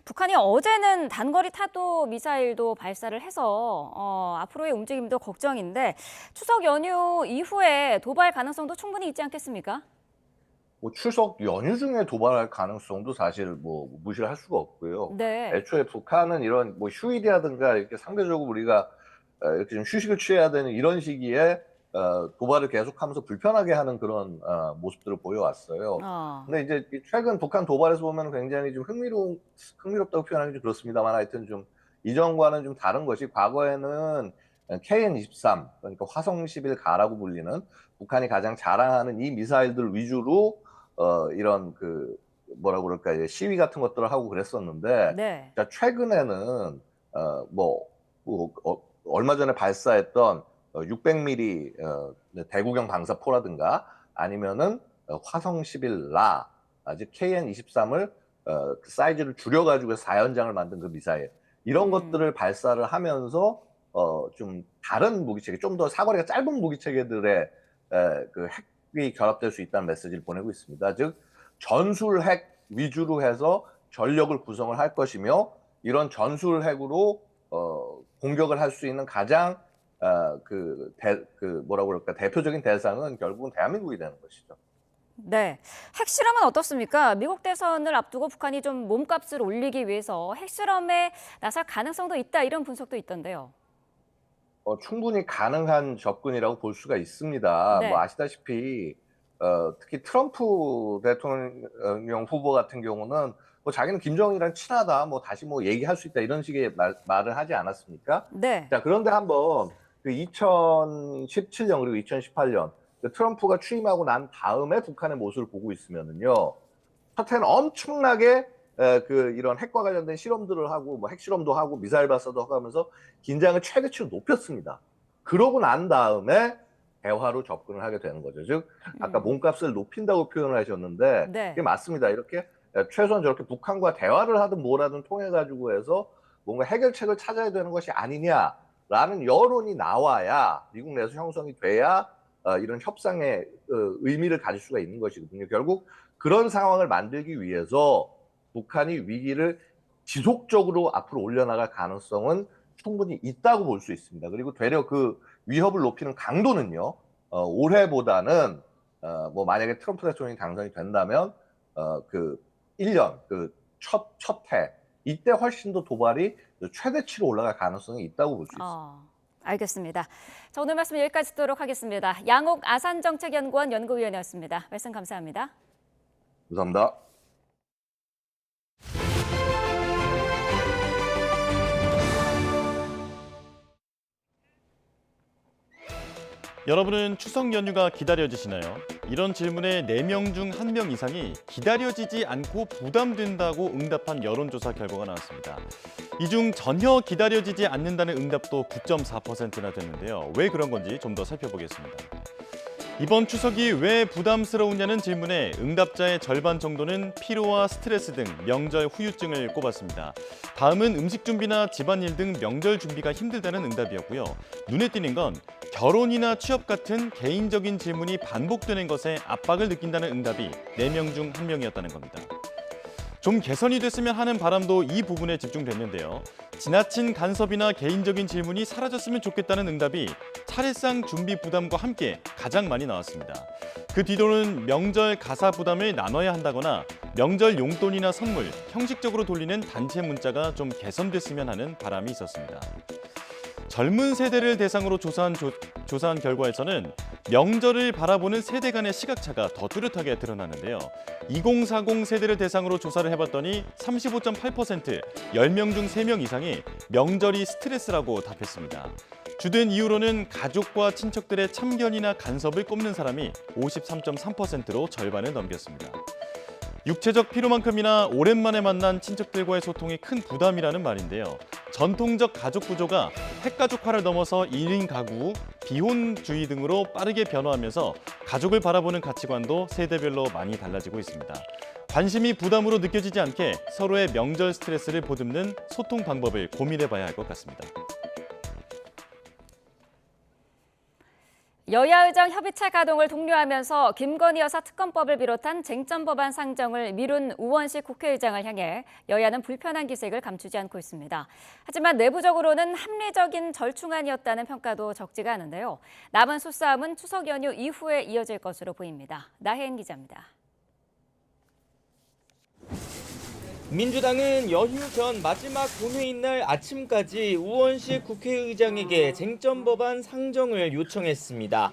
북한이 어제는 단거리 탄도 미사일도 발사를 해서 앞으로의 움직임도 걱정인데 추석 연휴 이후에 도발 가능성도 충분히 있지 않겠습니까? 뭐 추석 연휴 중에 도발할 가능성도 사실 뭐 무시를 할 수가 없고요. 네. 애초에 북한은 이런 뭐 휴일이라든가 이렇게 상대적으로 우리가 이렇게 좀 휴식을 취해야 되는 이런 시기에 도발을 계속하면서 불편하게 하는 그런 모습들을 보여왔어요. 근데 이제 최근 북한 도발에서 보면 굉장히 좀 흥미롭다고 표현하기 좀 그렇습니다만 하여튼 좀 이전과는 좀 다른 것이 과거에는 KN-23 그러니까 화성 11가라고 불리는 북한이 가장 자랑하는 이 미사일들 위주로 이런 그 뭐라고 그럴까 이제 시위 같은 것들을 하고 그랬었는데 네. 자, 최근에는 얼마 전에 발사했던 600mm 대구경 방사포라든가 아니면은 화성 11라 즉 KN-23을 그 사이즈를 줄여가지고 4연장을 만든 그 미사일 이런 것들을 발사를 하면서 좀 다른 무기체계, 좀 더 사거리가 짧은 무기체계들의 그 핵이 결합될 수 있다는 메시지를 보내고 있습니다. 즉 전술 핵 위주로 해서 전력을 구성을 할 것이며 이런 전술 핵으로 공격을 할 수 있는 가장 뭐라고 그럴까 대표적인 대상은 결국은 대한민국이 되는 것이죠. 네. 핵실험은 어떻습니까? 미국 대선을 앞두고 북한이 좀 몸값을 올리기 위해서 핵실험에 나설 가능성도 있다 이런 분석도 있던데요. 충분히 가능한 접근이라고 볼 수가 있습니다. 네. 뭐 아시다시피 특히 트럼프 대통령 후보 같은 경우는 뭐 자기는 김정은이랑 친하다, 뭐 다시 뭐 얘기할 수 있다 이런 식의 말을 하지 않았습니까? 네. 자, 그런데 한번 그 2017년 그리고 2018년 트럼프가 취임하고 난 다음에 북한의 모습을 보고 있으면은요, 첫해는 엄청나게 이런 핵과 관련된 실험들을 하고 뭐 핵실험도 하고 미사일 발사도 하고 하면서 긴장을 최대치로 높였습니다. 그러고 난 다음에 대화로 접근을 하게 되는 거죠. 즉 아까 몸값을 높인다고 표현을 하셨는데 네. 그게 맞습니다. 이렇게 최소한 저렇게 북한과 대화를 하든 뭐라든 통해 가지고 해서 뭔가 해결책을 찾아야 되는 것이 아니냐라는 여론이 나와야 미국 내에서 형성이 돼야 이런 협상의 의미를 가질 수가 있는 것이거든요. 결국 그런 상황을 만들기 위해서 북한이 위기를 지속적으로 앞으로 올려나갈 가능성은 충분히 있다고 볼 수 있습니다. 그리고 되려 그 위협을 높이는 강도는요, 올해보다는 뭐 만약에 트럼프 대통령이 당선이 된다면 그 1년 첫 해 이때 훨씬 더 도발이 최대치로 올라갈 가능성이 있다고 볼 수 있습니다. 알겠습니다. 자, 오늘 말씀 여기까지 듣도록 하겠습니다. 양옥 아산정책연구원 연구위원이었습니다. 말씀 감사합니다. 감사합니다. 여러분은 추석 연휴가 기다려지시나요? 이런 질문에 4명 중 1명 이상이 기다려지지 않고 부담된다고 응답한 여론조사 결과가 나왔습니다. 이 중 전혀 기다려지지 않는다는 응답도 9.4%나 됐는데요. 왜 그런 건지 좀 더 살펴보겠습니다. 이번 추석이 왜 부담스러우냐는 질문에 응답자의 절반 정도는 피로와 스트레스 등 명절 후유증을 꼽았습니다. 다음은 음식 준비나 집안일 등 명절 준비가 힘들다는 응답이었고요. 눈에 띄는 건 결혼이나 취업 같은 개인적인 질문이 반복되는 것에 압박을 느낀다는 응답이 4명 중 1명이었다는 겁니다. 좀 개선이 됐으면 하는 바람도 이 부분에 집중됐는데요. 지나친 간섭이나 개인적인 질문이 사라졌으면 좋겠다는 응답이 차례상 준비 부담과 함께 가장 많이 나왔습니다. 그 뒤로는 명절 가사 부담을 나눠야 한다거나 명절 용돈이나 선물, 형식적으로 돌리는 단체 문자가 좀 개선됐으면 하는 바람이 있었습니다. 젊은 세대를 대상으로 조사한 결과에서는 명절을 바라보는 세대 간의 시각차가 더 뚜렷하게 드러나는데요. 2040 세대를 대상으로 조사를 해봤더니 35.8%, 10명 중 3명 이상이 명절이 스트레스라고 답했습니다. 주된 이유로는 가족과 친척들의 참견이나 간섭을 꼽는 사람이 53.3%로 절반을 넘겼습니다. 육체적 피로만큼이나 오랜만에 만난 친척들과의 소통이 큰 부담이라는 말인데요. 전통적 가족 구조가 핵가족화를 넘어서 1인 가구, 비혼주의 등으로 빠르게 변화하면서 가족을 바라보는 가치관도 세대별로 많이 달라지고 있습니다. 관심이 부담으로 느껴지지 않게 서로의 명절 스트레스를 보듬는 소통 방법을 고민해봐야 할 것 같습니다. 여야 의정 협의체 가동을 독려하면서 김건희 여사 특검법을 비롯한 쟁점 법안 상정을 미룬 우원식 국회의장을 향해 여야는 불편한 기색을 감추지 않고 있습니다. 하지만 내부적으로는 합리적인 절충안이었다는 평가도 적지가 않은데요. 남은 수싸움은 추석 연휴 이후에 이어질 것으로 보입니다. 나혜인 기자입니다. 민주당은 연휴 전 마지막 본회의 날 아침까지 우원식 국회의장에게 쟁점 법안 상정을 요청했습니다.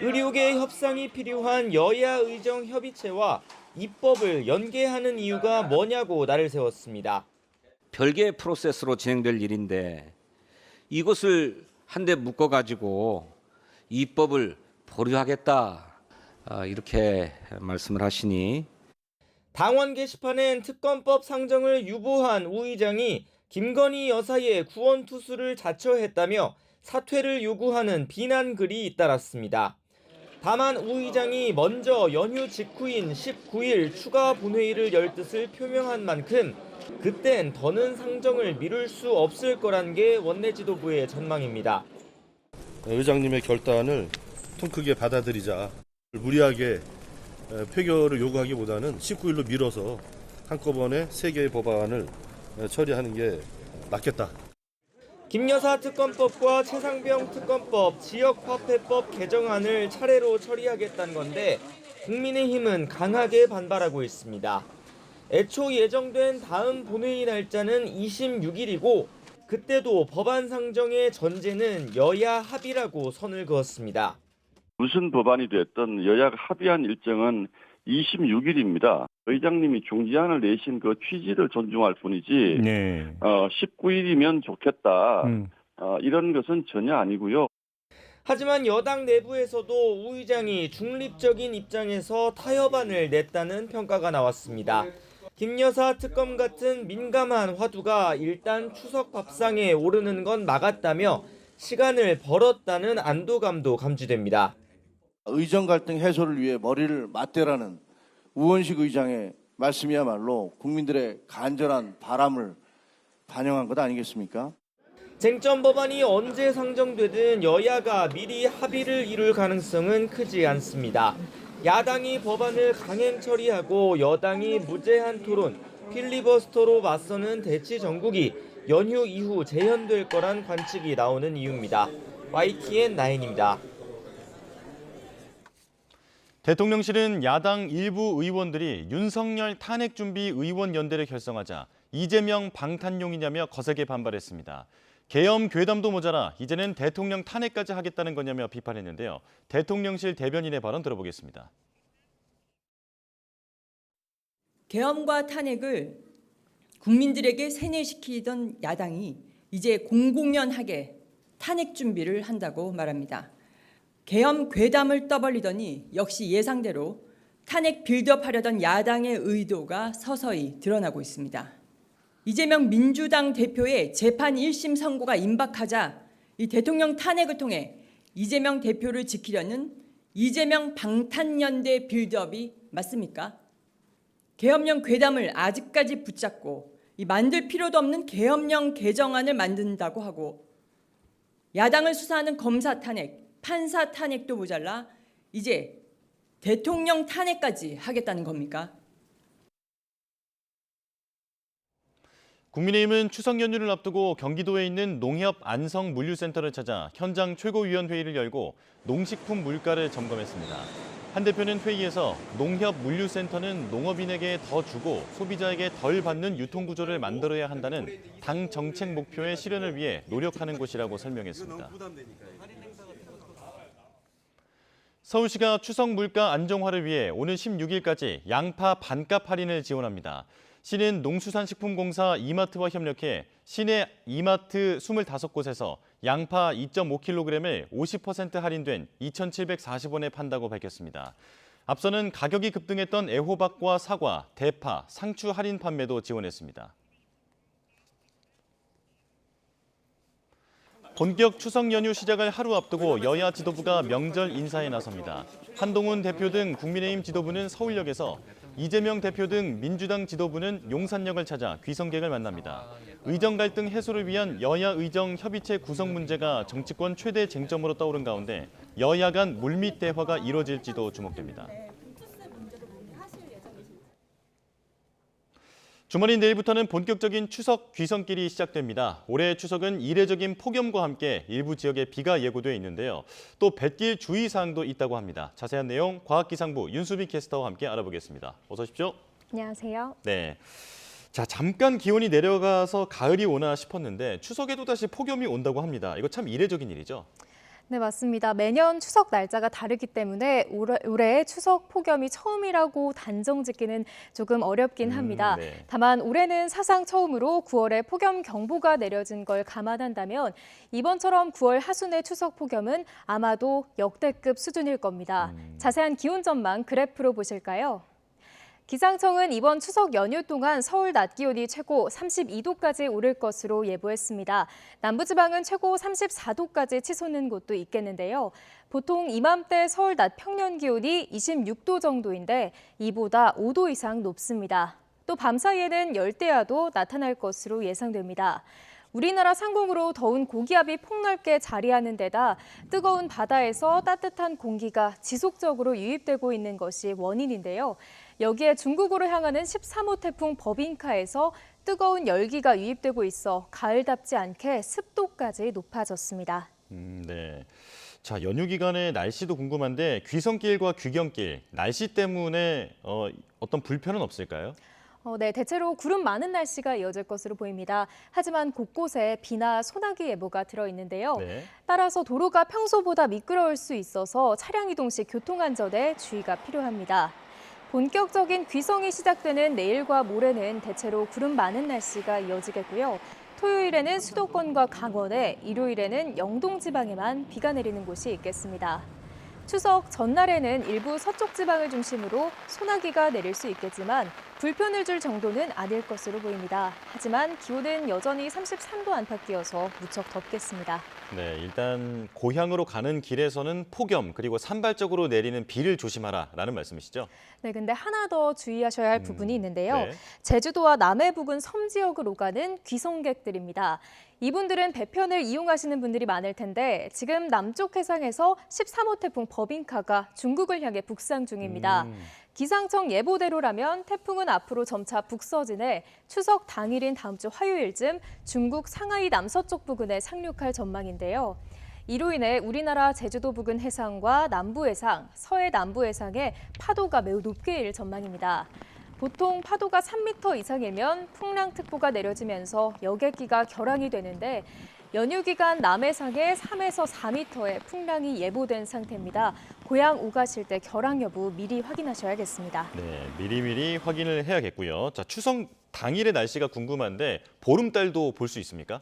의료계 협상이 필요한 여야 의정 협의체와 입법을 연계하는 이유가 뭐냐고 날을 세웠습니다. 별개의 프로세스로 진행될 일인데 이것을 한데 묶어가지고 입법을 보류하겠다 이렇게 말씀을 하시니 당원 게시판엔 특검법 상정을 유보한 우 의장이 김건희 여사의 구원 투수를 자처했다며 사퇴를 요구하는 비난 글이 잇따랐습니다. 다만 우 의장이 먼저 연휴 직후인 19일 추가 본회의를 열 뜻을 표명한 만큼 그땐 더는 상정을 미룰 수 없을 거란 게 원내 지도부의 전망입니다. 의장님의 결단을 통 크게 받아들이자. 무리하게 표결을 요구하기보다는 19일로 미뤄서 한꺼번에 3개의 법안을 처리하는 게 낫겠다. 김 여사 특검법과 최상병 특검법, 지역화폐법 개정안을 차례로 처리하겠다는 건데 국민의힘은 강하게 반발하고 있습니다. 애초 예정된 다음 본회의 날짜는 26일이고 그때도 법안 상정의 전제는 여야 합의라고 선을 그었습니다. 무슨 법안이 됐든 여야가 합의한 일정은 26일입니다. 의장님이 중지안을 내신 그 취지를 존중할 뿐이지 19일이면 좋겠다 이런 것은 전혀 아니고요. 하지만 여당 내부에서도 우 의장이 중립적인 입장에서 타협안을 냈다는 평가가 나왔습니다. 김 여사 특검 같은 민감한 화두가 일단 추석 밥상에 오르는 건 막았다며 시간을 벌었다는 안도감도 감지됩니다. 의정 갈등 해소를 위해 머리를 맞대라는 우원식 의장의 말씀이야말로 국민들의 간절한 바람을 반영한 것 아니겠습니까? 쟁점 법안이 언제 상정되든 여야가 미리 합의를 이룰 가능성은 크지 않습니다. 야당이 법안을 강행 처리하고 여당이 무제한 토론, 필리버스터로 맞서는 대치 전국이 연휴 이후 재현될 거란 관측이 나오는 이유입니다. YTN9입니다. 대통령실은 야당 일부 의원들이 윤석열 탄핵 준비 의원 연대를 결성하자 이재명 방탄용이냐며 거세게 반발했습니다. 계엄 괴담도 모자라 이제는 대통령 탄핵까지 하겠다는 거냐며 비판했는데요. 대통령실 대변인의 발언 들어보겠습니다. 계엄과 탄핵을 국민들에게 세뇌시키던 야당이 이제 공공연하게 탄핵 준비를 한다고 말합니다. 계엄 괴담을 떠벌리더니 역시 예상대로 탄핵 빌드업하려던 야당의 의도가 서서히 드러나고 있습니다. 이재명 민주당 대표의 재판 1심 선고가 임박하자 이 대통령 탄핵을 통해 이재명 대표를 지키려는 이재명 방탄연대 빌드업이 맞습니까? 계엄령 괴담을 아직까지 붙잡고 이 만들 필요도 없는 계엄령 개정안을 만든다고 하고 야당을 수사하는 검사 탄핵, 판사 탄핵도 모자라 이제 대통령 탄핵까지 하겠다는 겁니까? 국민의힘은 추석 연휴를 앞두고 경기도에 있는 농협 안성물류센터를 찾아 현장 최고위원회의를 열고 농식품 물가를 점검했습니다. 한 대표는 회의에서 농협 물류센터는 농업인에게 더 주고 소비자에게 덜 받는 유통구조를 만들어야 한다는 당 정책 목표의 실현을 위해 노력하는 곳이라고 설명했습니다. 서울시가 추석 물가 안정화를 위해 오는 16일까지 양파 반값 할인을 지원합니다. 시는 농수산식품공사 이마트와 협력해 시내 이마트 25곳에서 양파 2.5kg을 50% 할인된 2,740원에 판다고 밝혔습니다. 앞서는 가격이 급등했던 애호박과 사과, 대파, 상추 할인 판매도 지원했습니다. 본격 추석 연휴 시작을 하루 앞두고 여야 지도부가 명절 인사에 나섭니다. 한동훈 대표 등 국민의힘 지도부는 서울역에서 이재명 대표 등 민주당 지도부는 용산역을 찾아 귀성객을 만납니다. 의정 갈등 해소를 위한 여야 의정 협의체 구성 문제가 정치권 최대 쟁점으로 떠오른 가운데 여야 간 물밑 대화가 이뤄질지도 주목됩니다. 주말인 내일부터는 본격적인 추석 귀성길이 시작됩니다. 올해 추석은 이례적인 폭염과 함께 일부 지역에 비가 예고돼 있는데요. 또 뱃길 주의사항도 있다고 합니다. 자세한 내용 과학기상부 윤수빈 캐스터와 함께 알아보겠습니다. 어서 오십시오. 안녕하세요. 네. 자, 잠깐 기온이 내려가서 가을이 오나 싶었는데 추석에도 다시 폭염이 온다고 합니다. 이거 참 이례적인 일이죠? 네, 맞습니다. 매년 추석 날짜가 다르기 때문에 올해 추석 폭염이 처음이라고 단정 짓기는 조금 어렵긴 합니다. 네. 다만 올해는 사상 처음으로 9월에 폭염 경보가 내려진 걸 감안한다면 이번처럼 9월 하순의 추석 폭염은 아마도 역대급 수준일 겁니다. 자세한 기온 전망 그래프로 보실까요? 기상청은 이번 추석 연휴 동안 서울 낮 기온이 최고 32도까지 오를 것으로 예보했습니다. 남부지방은 최고 34도까지 치솟는 곳도 있겠는데요. 보통 이맘때 서울 낮 평년 기온이 26도 정도인데 이보다 5도 이상 높습니다. 또 밤사이에는 열대야도 나타날 것으로 예상됩니다. 우리나라 상공으로 더운 고기압이 폭넓게 자리하는 데다 뜨거운 바다에서 따뜻한 공기가 지속적으로 유입되고 있는 것이 원인인데요. 여기에 중국으로 향하는 13호 태풍 버빙카에서 뜨거운 열기가 유입되고 있어 가을답지 않게 습도까지 높아졌습니다. 네. 자, 연휴 기간에 날씨도 궁금한데 귀성길과 귀경길, 날씨 때문에 어떤 불편은 없을까요? 네, 대체로 구름 많은 날씨가 이어질 것으로 보입니다. 하지만 곳곳에 비나 소나기 예보가 들어있는데요. 네. 따라서 도로가 평소보다 미끄러울 수 있어서 차량 이동 시 교통안전에 주의가 필요합니다. 본격적인 귀성이 시작되는 내일과 모레는 대체로 구름 많은 날씨가 이어지겠고요. 토요일에는 수도권과 강원에, 일요일에는 영동 지방에만 비가 내리는 곳이 있겠습니다. 추석 전날에는 일부 서쪽 지방을 중심으로 소나기가 내릴 수 있겠지만 불편을 줄 정도는 아닐 것으로 보입니다. 하지만 기온은 여전히 33도 안팎이어서 무척 덥겠습니다. 네, 일단 고향으로 가는 길에서는 폭염 그리고 산발적으로 내리는 비를 조심하라라는 말씀이시죠? 네, 근데 하나 더 주의하셔야 할 부분이 있는데요. 네. 제주도와 남해 부근 섬 지역을 오가는 귀성객들입니다. 이분들은 배편을 이용하시는 분들이 많을 텐데 지금 남쪽 해상에서 13호 태풍 버빙카가 중국을 향해 북상 중입니다. 기상청 예보대로라면 태풍은 앞으로 점차 북서진해 추석 당일인 다음 주 화요일쯤 중국 상하이 남서쪽 부근에 상륙할 전망인데요. 이로 인해 우리나라 제주도 부근 해상과 남부 해상, 서해 남부 해상에 파도가 매우 높게 일 전망입니다. 보통 파도가 3m 이상이면 풍랑특보가 내려지면서 여객기가 결항이 되는데 연휴 기간 남해상에 3에서 4m의 풍랑이 예보된 상태입니다. 고향 오가실 때 결항 여부 미리 확인하셔야겠습니다. 네, 미리미리 확인을 해야겠고요. 자, 추석 당일의 날씨가 궁금한데 보름달도 볼 수 있습니까?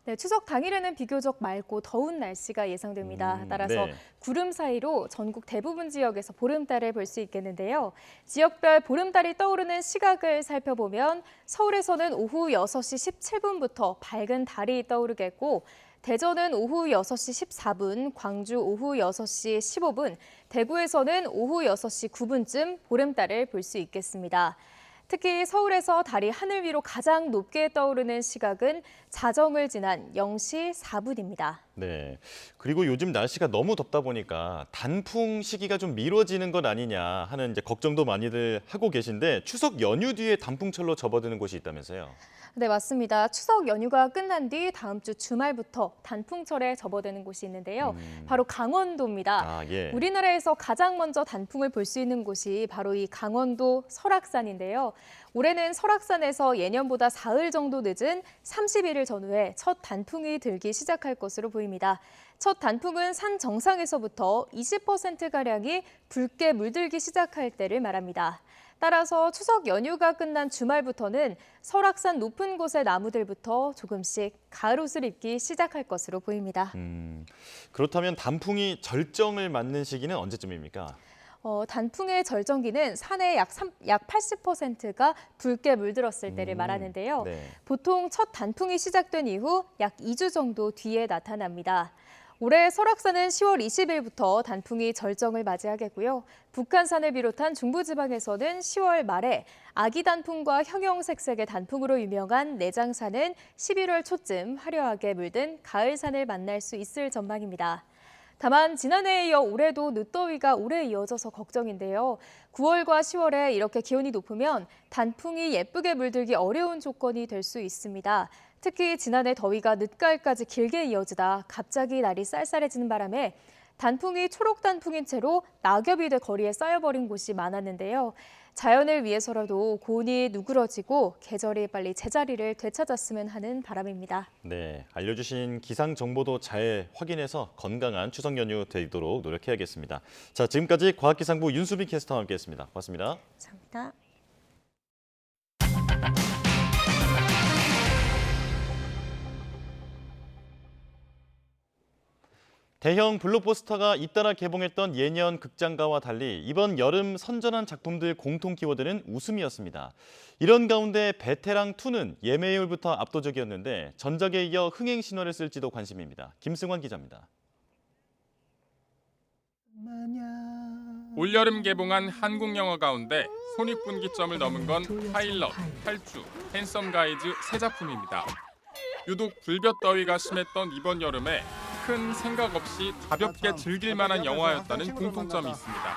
네, 추석 당일에는 비교적 맑고 더운 날씨가 예상됩니다. 따라서 네. 구름 사이로 전국 대부분 지역에서 보름달을 볼 수 있겠는데요. 지역별 보름달이 떠오르는 시각을 살펴보면 서울에서는 오후 6시 17분부터 밝은 달이 떠오르겠고 대전은 오후 6시 14분, 광주 오후 6시 15분, 대구에서는 오후 6시 9분쯤 보름달을 볼 수 있겠습니다. 특히 서울에서 달이 하늘 위로 가장 높게 떠오르는 시각은 자정을 지난 0시 4분입니다. 네. 그리고 요즘 날씨가 너무 덥다 보니까 단풍 시기가 좀 미뤄지는 것 아니냐 하는 이제 걱정도 많이들 하고 계신데 추석 연휴 뒤에 단풍철로 접어드는 곳이 있다면서요? 네, 맞습니다. 추석 연휴가 끝난 뒤 다음 주 주말부터 단풍철에 접어드는 곳이 있는데요. 바로 강원도입니다. 아, 예. 우리나라에서 가장 먼저 단풍을 볼 수 있는 곳이 바로 이 강원도 설악산인데요. 올해는 설악산에서 예년보다 사흘 정도 늦은 30일을 전후해 첫 단풍이 들기 시작할 것으로 보입니다. 첫 단풍은 산 정상에서부터 20%가량이 붉게 물들기 시작할 때를 말합니다. 따라서 추석 연휴가 끝난 주말부터는 설악산 높은 곳의 나무들부터 조금씩 가을 옷을 입기 시작할 것으로 보입니다. 그렇다면 단풍이 절정을 맞는 시기는 언제쯤입니까? 단풍의 절정기는 산의 약 80%가 붉게 물들었을 때를 말하는데요. 네. 보통 첫 단풍이 시작된 이후 약 2주 정도 뒤에 나타납니다. 올해 설악산은 10월 20일부터 단풍이 절정을 맞이하겠고요. 북한산을 비롯한 중부지방에서는 10월 말에 아기 단풍과 형형색색의 단풍으로 유명한 내장산은 11월 초쯤 화려하게 물든 가을산을 만날 수 있을 전망입니다. 다만 지난해에 이어 올해도 늦더위가 오래 이어져서 걱정인데요. 9월과 10월에 이렇게 기온이 높으면 단풍이 예쁘게 물들기 어려운 조건이 될 수 있습니다. 특히 지난해 더위가 늦가을까지 길게 이어지다 갑자기 날이 쌀쌀해지는 바람에 단풍이 초록 단풍인 채로 낙엽이 돼 거리에 쌓여버린 곳이 많았는데요. 자연을 위해서라도 고온이 누그러지고 계절이 빨리 제자리를 되찾았으면 하는 바람입니다. 네, 알려주신 기상 정보도 잘 확인해서 건강한 추석 연휴 되도록 노력해야겠습니다. 자, 지금까지 과학기상부 윤수빈 캐스터와 함께했습니다. 고맙습니다. 감사합니다. 대형 블록버스터가 잇따라 개봉했던 예년 극장가와 달리 이번 여름 선전한 작품들 공통 키워드는 웃음이었습니다. 이런 가운데 베테랑2는 예매율부터 압도적이었는데 전작에 이어 흥행 신화를 쓸지도 관심입니다. 김승환 기자입니다. 올여름 개봉한 한국 영화 가운데 손익분기점을 넘은 건 파일럿, 탈주, 핸섬 가이즈 세 작품입니다. 유독 불볕더위가 심했던 이번 여름에 큰 생각 없이 가볍게 즐길 만한 영화였다는 공통점이 있습니다.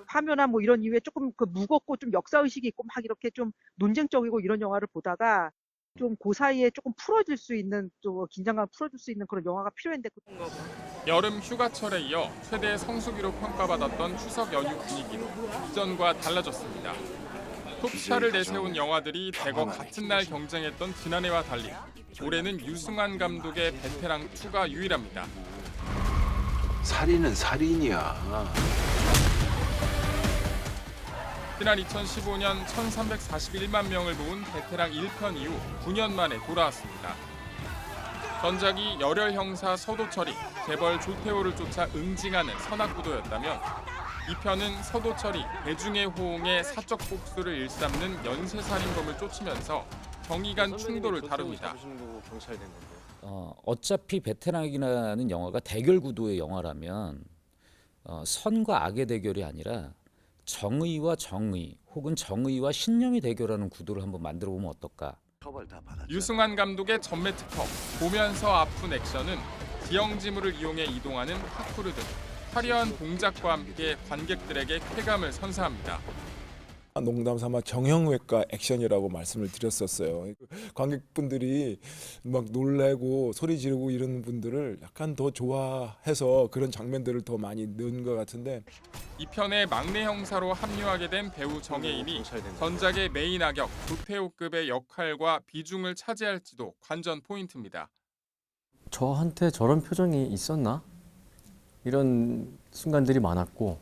화면이나 뭐 이런 이유에 조금 무겁고 좀 역사의식이 있고 막 이렇게 좀 논쟁적이고 이런 영화를 보다가 좀 그 사이에 조금 풀어줄 수 있는, 좀 긴장감 풀어줄 수 있는 그런 영화가 필요했는데. 여름 휴가철에 이어 최대 성수기로 평가받았던 추석 연휴 분위기도 이전과 달라졌습니다. 톱스타를 내세운 영화들이 대거 같은 날 경쟁했던 지난해와 달리 올해는 유승환 감독의 베테랑2가 유일합니다. 살인은 살인이야. 지난 2015년 1341만 명을 모은 베테랑 1편 이후 9년 만에 돌아왔습니다. 전작이 열혈 형사 서도철이 재벌 조태호를 쫓아 응징하는 선악구도였다면 이 편은 서도철이 대중의 호응에 사적 복수를 일삼는 연쇄살인범을 쫓으면서 정의 간 충돌을 다룹니다. 어차피 베테랑이라는 영화가 대결 구도의 영화라면 선과 악의 대결이 아니라 정의와 정의 혹은 정의와 신념이 대결하는 구도를 한번 만들어 보면 어떨까? 유승환 감독의 전매 특허, 보면서 아픈 액션은 지형지물을 이용해 이동하는 파쿠르 등 화려한 동작과 함께 관객들에게 쾌감을 선사합니다. 농담 삼아 정형외과 액션이라고 말씀을 드렸었어요. 관객분들이 막 놀래고 소리 지르고 이런 분들을 약간 더 좋아해서 그런 장면들을 더 많이 넣은 것 같은데, 이 편의 막내 형사로 합류하게 된 배우 정혜인이 전작의 메인 악역 조태호급의 역할과 비중을 차지할지도 관전 포인트입니다. 저한테 저런 표정이 있었나? 이런 순간들이 많았고,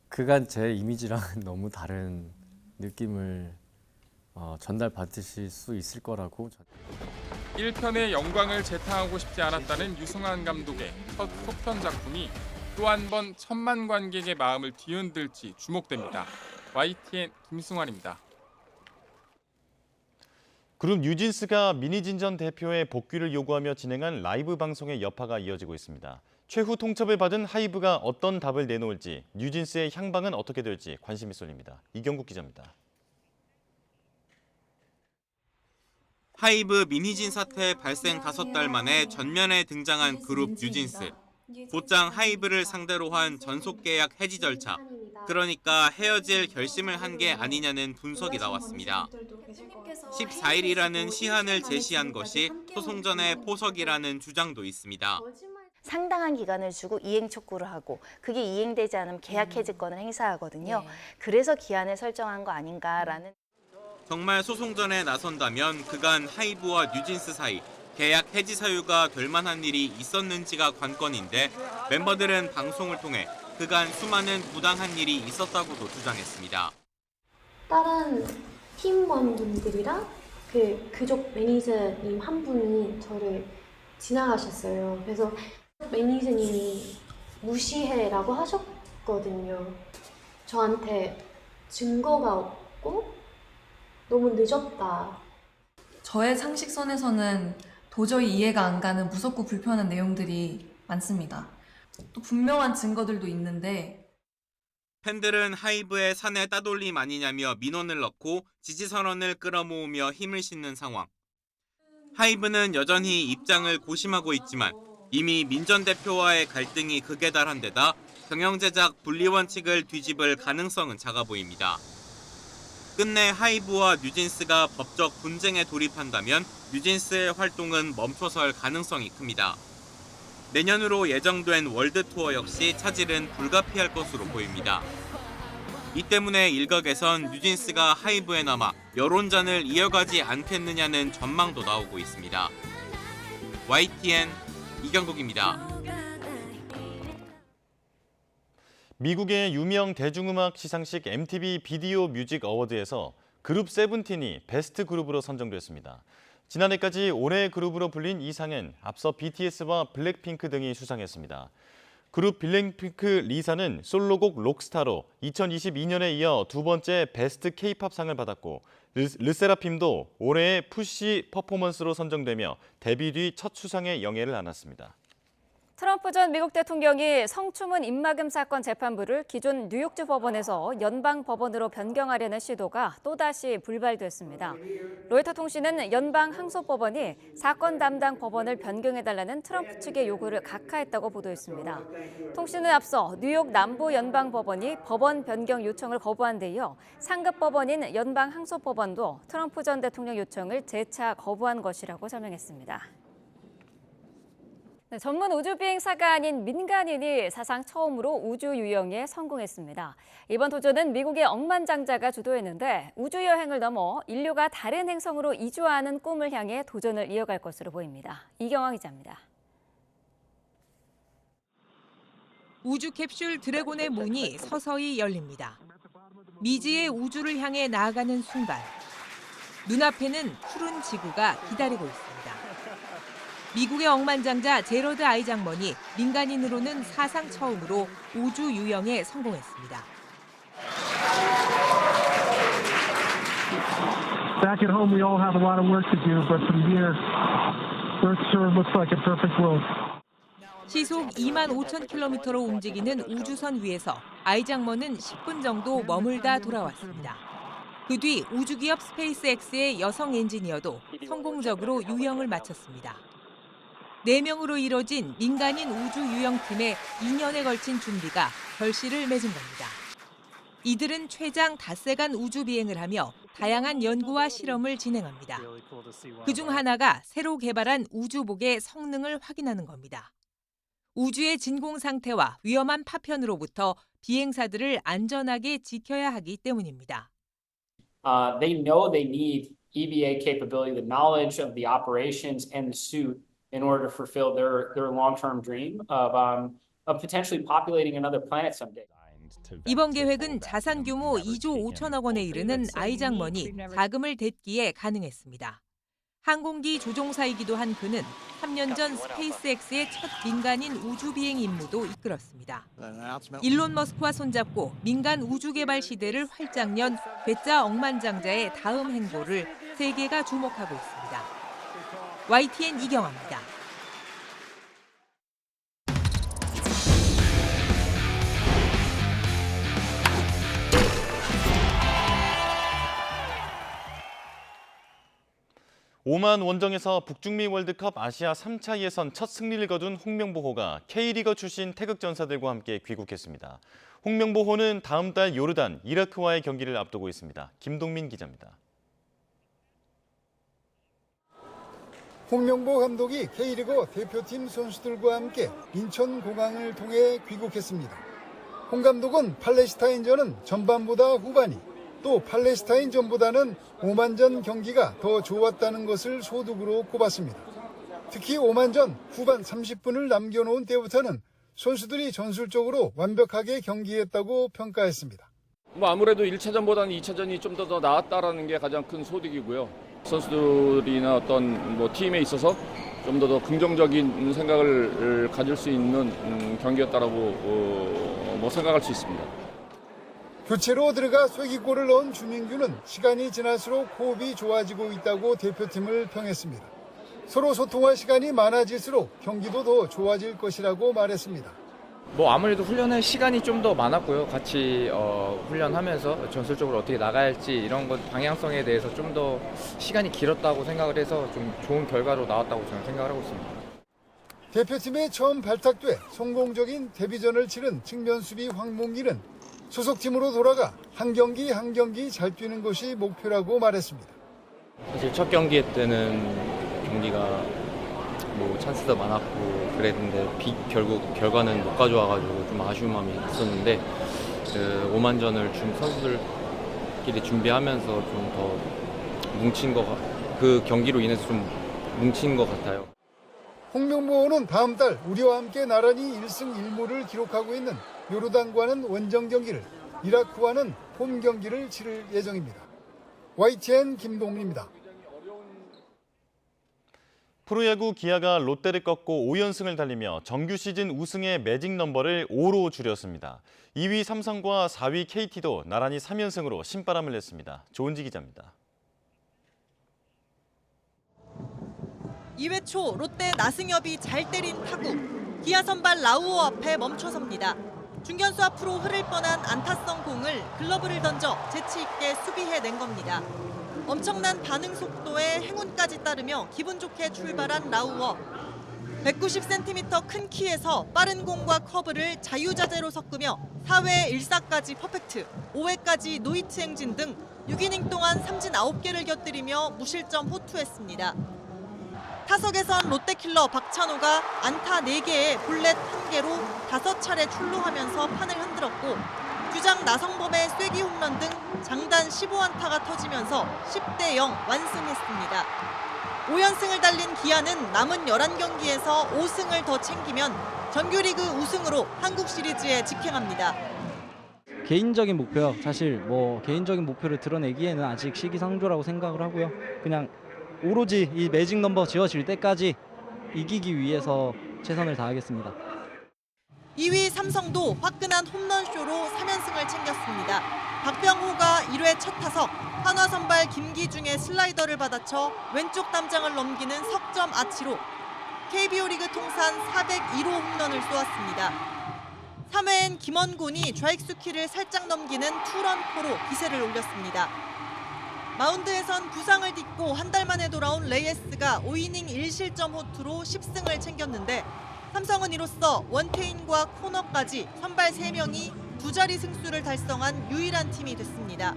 그간 제 이미지랑은 너무 다른 느낌을 전달받으실 수 있을 거라고. 1편의 영광을 재탕하고 싶지 않았다는 유승환 감독의 첫 속편 작품이 또 한 번 천만 관객의 마음을 뒤흔들지 주목됩니다. YTN 김승환입니다. 그룹 뉴진스가 민희진 전 대표의 복귀를 요구하며 진행한 라이브 방송의 여파가 이어지고 있습니다. 최후 통첩을 받은 하이브가 어떤 답을 내놓을지, 뉴진스의 향방은 어떻게 될지 관심이 쏠립니다. 이경국 기자입니다. 하이브 민희진 사태 발생 5달 만에 전면에 등장한 그룹 뉴진스. 곧장 하이브를 상대로 한 전속계약 해지 절차, 그러니까 헤어질 결심을 한 게 아니냐는 분석이 나왔습니다. 14일이라는 시한을 제시한 것이 소송 전의 포석이라는 주장도 있습니다. 상당한 기간을 주고 이행 촉구를 하고 그게 이행되지 않으면 계약 해지권을 행사하거든요. 그래서 기한을 설정한 거 아닌가라는. 정말 소송 전에 나선다면 그간 하이브와 뉴진스 사이 계약 해지 사유가 될 만한 일이 있었는지가 관건인데, 멤버들은 방송을 통해 그간 수많은 부당한 일이 있었다고도 주장했습니다. 다른 팀원분들이랑 그쪽 매니저님 한 분이 저를 지나가셨어요. 그래서 매니저님이 무시해라고 하셨거든요. 저한테 증거가 없고 너무 늦었다. 저의 상식선에서는 도저히 이해가 안 가는 무섭고 불편한 내용들이 많습니다. 또 분명한 증거들도 있는데. 팬들은 하이브의 사내 따돌림 아니냐며 민원을 넣고 지지 선언을 끌어모으며 힘을 싣는 상황. 하이브는 여전히 입장을 고심하고 있지만 이미 민 전 대표와의 갈등이 극에 달한 데다 경영제작 분리 원칙을 뒤집을 가능성은 작아 보입니다. 끝내 하이브와 뉴진스가 법적 분쟁에 돌입한다면 뉴진스의 활동은 멈춰설 가능성이 큽니다. 내년으로 예정된 월드 투어 역시 차질은 불가피할 것으로 보입니다. 이 때문에 일각에선 뉴진스가 하이브에 남아 여론전을 이어가지 않겠느냐는 전망도 나오고 있습니다. YTN 이경국입니다. 미국의 유명 대중음악 시상식 MTV 비디오 뮤직 어워드에서 그룹 세븐틴이 베스트 그룹으로 선정됐습니다. 지난해까지 올해의 그룹으로 불린 이 상은 앞서 BTS와 블랙핑크 등이 수상했습니다. 그룹 블랙핑크 리사는 솔로곡 록스타로 2022년에 이어 두 번째 베스트 K-팝상을 받았고 르세라핌도 올해의 푸시 퍼포먼스로 선정되며 데뷔 뒤 첫 수상의 영예를 안았습니다. 트럼프 전 미국 대통령이 성추문 입막음 사건 재판부를 기존 뉴욕주 법원에서 연방 법원으로 변경하려는 시도가 또다시 불발됐습니다. 로이터 통신은 연방 항소법원이 사건 담당 법원을 변경해달라는 트럼프 측의 요구를 각하했다고 보도했습니다. 통신은 앞서 뉴욕 남부 연방 법원이 법원 변경 요청을 거부한 데 이어 상급 법원인 연방 항소법원도 트럼프 전 대통령 요청을 재차 거부한 것이라고 설명했습니다. 네, 전문 우주비행사가 아닌 민간인이 사상 처음으로 우주 유영에 성공했습니다. 이번 도전은 미국의 억만장자가 주도했는데 우주 여행을 넘어 인류가 다른 행성으로 이주하는 꿈을 향해 도전을 이어갈 것으로 보입니다. 이경화 기자입니다. 우주 캡슐 드래곤의 문이 서서히 열립니다. 미지의 우주를 향해 나아가는 순간 눈앞에는 푸른 지구가 기다리고 있습니다. 미국의 억만장자 제러드 아이작먼이 민간인으로는 사상 처음으로 우주 유영에 성공했습니다. Back at home, we all have a lot of work to do, but from here, Earth sure looks like a perfect world. 시속 25,000km로 움직이는 우주선 위에서 아이작먼은 10분 정도 머물다 돌아왔습니다. 그 뒤 우주기업 스페이스X의 여성 엔지니어도 성공적으로 유영을 마쳤습니다. 4명으로 이뤄진 민간인 우주 유영팀의 2년에 걸친 준비가 결실을 맺은 겁니다. 이들은 최장 닷새간 우주 비행을 하며 다양한 연구와 실험을 진행합니다. 그중 하나가 새로 개발한 우주복의 성능을 확인하는 겁니다. 우주의 진공 상태와 위험한 파편으로부터 비행사들을 안전하게 지켜야 하기 때문입니다. They know they need EVA capability, the knowledge of the operations and the suit in order to fulfill their long-term dream of potentially populating another planet someday. 이번 계획은 자산 규모 2조 5천억 원에 이르는 아이작먼이 자금을 댔기에 가능했습니다. 항공기 조종사이기도 한 그는 3년 전 스페이스X의 첫 민간인 우주 비행 임무도 이끌었습니다. 일론 머스크와 손잡고 민간 우주 개발 시대를 활짝 연 괴짜 억만장자의 다음 행보를 세계가 주목하고 있습니다. YTN 이경화입니다. 오만 원정에서 북중미 월드컵 아시아 3차 예선 첫 승리를 거둔 홍명보호가 K리거 출신 태극전사들과 함께 귀국했습니다. 홍명보호는 다음 달 요르단, 이라크와의 경기를 앞두고 있습니다. 김동민 기자입니다. 홍명보 감독이 K리그 대표팀 선수들과 함께 인천공항을 통해 귀국했습니다. 홍 감독은 팔레스타인전은 전반보다 후반이, 또 팔레스타인전보다는 오만전 경기가 더 좋았다는 것을 소득으로 꼽았습니다. 특히 오만전 후반 30분을 남겨놓은 때부터는 선수들이 전술적으로 완벽하게 경기했다고 평가했습니다. 아무래도 1차전보다는 2차전이 좀 더 나았다라는 게 가장 큰 소득이고요. 선수들이나 어떤 팀에 있어서 좀 더 긍정적인 생각을 가질 수 있는 경기였다라고 생각할 수 있습니다. 교체로 들어가 쐐기골을 넣은 주민규는 시간이 지날수록 호흡이 좋아지고 있다고 대표팀을 평했습니다. 서로 소통할 시간이 많아질수록 경기도 더 좋아질 것이라고 말했습니다. 아무래도 훈련할 시간이 좀 더 많았고요. 같이 훈련하면서 전술적으로 어떻게 나가야 할지 이런 것 방향성에 대해서 좀 더 시간이 길었다고 생각을 해서 좀 좋은 결과로 나왔다고 저는 생각을 하고 있습니다. 대표팀에 처음 발탁돼 성공적인 데뷔전을 치른 측면 수비 황몽길은 소속팀으로 돌아가 한 경기 한 경기 잘 뛰는 것이 목표라고 말했습니다. 사실 첫 경기 때는 경기가 뭐 찬스도 많았고 그랬는데 결국 결과는 못 가져와가지고 좀 아쉬운 마음이 있었는데 그 오만전을 선수들끼리 준비하면서 좀 더 뭉친 그 경기로 인해서 좀 뭉친 것 같아요. 홍명보는 다음 달 우리와 함께 나란히 1승 1무를 기록하고 있는 요르단과는 원정 경기를, 이라크와는 홈 경기를 치를 예정입니다. YTN 김동민입니다. 프로야구 기아가 롯데를 꺾고 5연승을 달리며 정규 시즌 우승의 매직 넘버를 5로 줄였습니다. 2위 삼성과 4위 KT도 나란히 3연승으로 신바람을 냈습니다. 조은지 기자입니다. 2회 초 롯데 나승엽이 잘 때린 타구. 기아 선발 라우어 앞에 멈춰섭니다. 중견수 앞으로 흐를 뻔한 안타성 공을 글러브를 던져 재치 있게 수비해낸 겁니다. 엄청난 반응 속도에 행운까지 따르며 기분 좋게 출발한 라우어. 190cm 큰 키에서 빠른 공과 커브를 자유자재로 섞으며 4회 1사까지 퍼펙트, 5회까지 노히트 행진 등 6이닝 동안 삼진 9개를 곁들이며 무실점 호투했습니다. 타석에선 롯데킬러 박찬호가 안타 4개에 볼넷 1개로 5차례 출루하면서 판을 흔들었고, 주장 나성범의 쐐기 홈런 등 장단 15안타가 터지면서 10대0 완승했습니다. 5연승을 달린 기아는 남은 11경기에서 5승을 더 챙기면 정규리그 우승으로 한국 시리즈에 직행합니다. 개인적인 목표요. 사실 개인적인 목표를 드러내기에는 아직 시기상조라고 생각을 하고요. 그냥 오로지 이 매직 넘버 지어질 때까지 이기기 위해서 최선을 다하겠습니다. 2위 삼성도 화끈한 홈런쇼로 3연승을 챙겼습니다. 박병호가 1회 첫 타석, 한화 선발 김기중의 슬라이더를 받아쳐 왼쪽 담장을 넘기는 석점 아치로 KBO 리그 통산 401호 홈런을 쏘았습니다. 3회엔 김원곤이 좌익수 키를 살짝 넘기는 투런포로 기세를 올렸습니다. 마운드에선 부상을 딛고 한 달 만에 돌아온 레이에스가 5이닝 1실점 호투로 10승을 챙겼는데, 삼성은 이로써 원태인과 코너까지 선발 3명이 두 자리 승수를 달성한 유일한 팀이 됐습니다.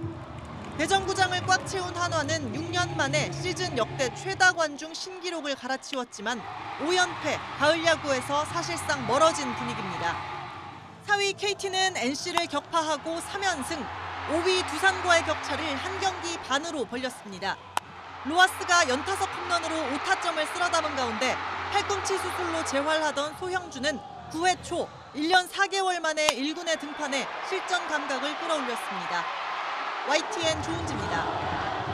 대전구장을 꽉 채운 한화는 6년 만에 시즌 역대 최다 관중 신기록을 갈아치웠지만 5연패, 가을 야구에서 사실상 멀어진 분위기입니다. 4위 KT는 NC를 격파하고 3연승, 5위 두산과의 격차를 한 경기 반으로 벌렸습니다. 로하스가 연타석 홈런으로 5타점을 쓸어담은 가운데 팔꿈치 수술로 재활하던 소형주는 9회 초 1년 4개월 만에 1군에 등판해 실전 감각을 끌어올렸습니다. YTN 조은지입니다.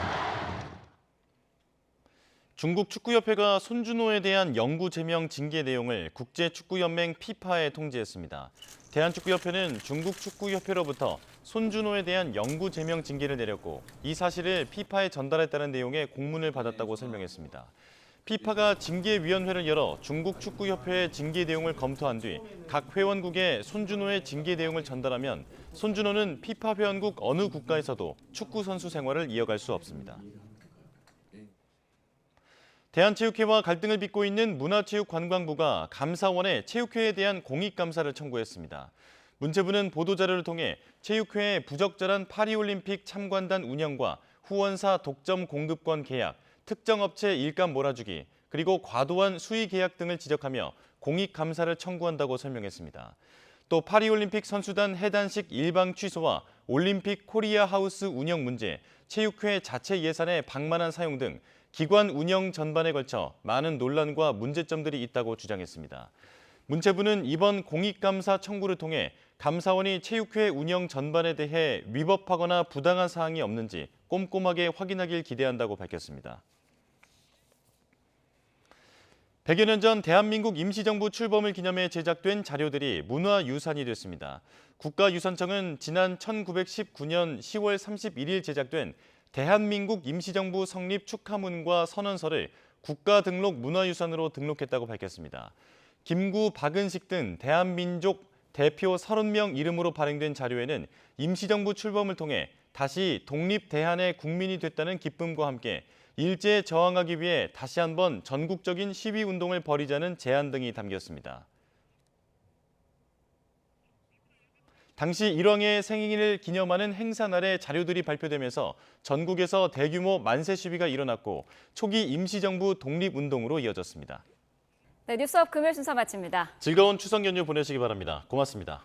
중국 축구협회가 손준호에 대한 영구 제명 징계 내용을 국제축구연맹 피파에 통지했습니다. 대한축구협회는 중국 축구협회로부터 손준호에 대한 영구 제명 징계를 내렸고, 이 사실을 피파에 전달했다는 내용의 공문을 받았다고 설명했습니다. 피파가 징계위원회를 열어 중국 축구협회의 징계 내용을 검토한 뒤 각 회원국에 손준호의 징계 내용을 전달하면 손준호는 피파 회원국 어느 국가에서도 축구 선수 생활을 이어갈 수 없습니다. 대한체육회와 갈등을 빚고 있는 문화체육관광부가 감사원에 체육회에 대한 공익감사를 청구했습니다. 문체부는 보도자료를 통해 체육회의 부적절한 파리올림픽 참관단 운영과 후원사 독점 공급권 계약, 특정 업체 일감 몰아주기, 그리고 과도한 수의 계약 등을 지적하며 공익감사를 청구한다고 설명했습니다. 또 파리올림픽 선수단 해단식 일방 취소와 올림픽 코리아 하우스 운영 문제, 체육회 자체 예산의 방만한 사용 등 기관 운영 전반에 걸쳐 많은 논란과 문제점들이 있다고 주장했습니다. 문체부는 이번 공익감사 청구를 통해 감사원이 체육회 운영 전반에 대해 위법하거나 부당한 사항이 없는지 꼼꼼하게 확인하길 기대한다고 밝혔습니다. 100여 년 전 대한민국 임시정부 출범을 기념해 제작된 자료들이 문화유산이 됐습니다. 국가유산청은 지난 1919년 10월 31일 제작된 대한민국 임시정부 성립 축하문과 선언서를 국가등록 문화유산으로 등록했다고 밝혔습니다. 김구, 박은식 등 대한민족 대표 30명 이름으로 발행된 자료에는 임시정부 출범을 통해 다시 독립대한의 국민이 됐다는 기쁨과 함께 일제에 저항하기 위해 다시 한번 전국적인 시위운동을 벌이자는 제안 등이 담겼습니다. 당시 일왕의 생일을 기념하는 행사날에 자료들이 발표되면서 전국에서 대규모 만세 시위가 일어났고 초기 임시정부 독립운동으로 이어졌습니다. 네, 뉴스업 금요일 순서 마칩니다. 즐거운 추석 연휴 보내시기 바랍니다. 고맙습니다.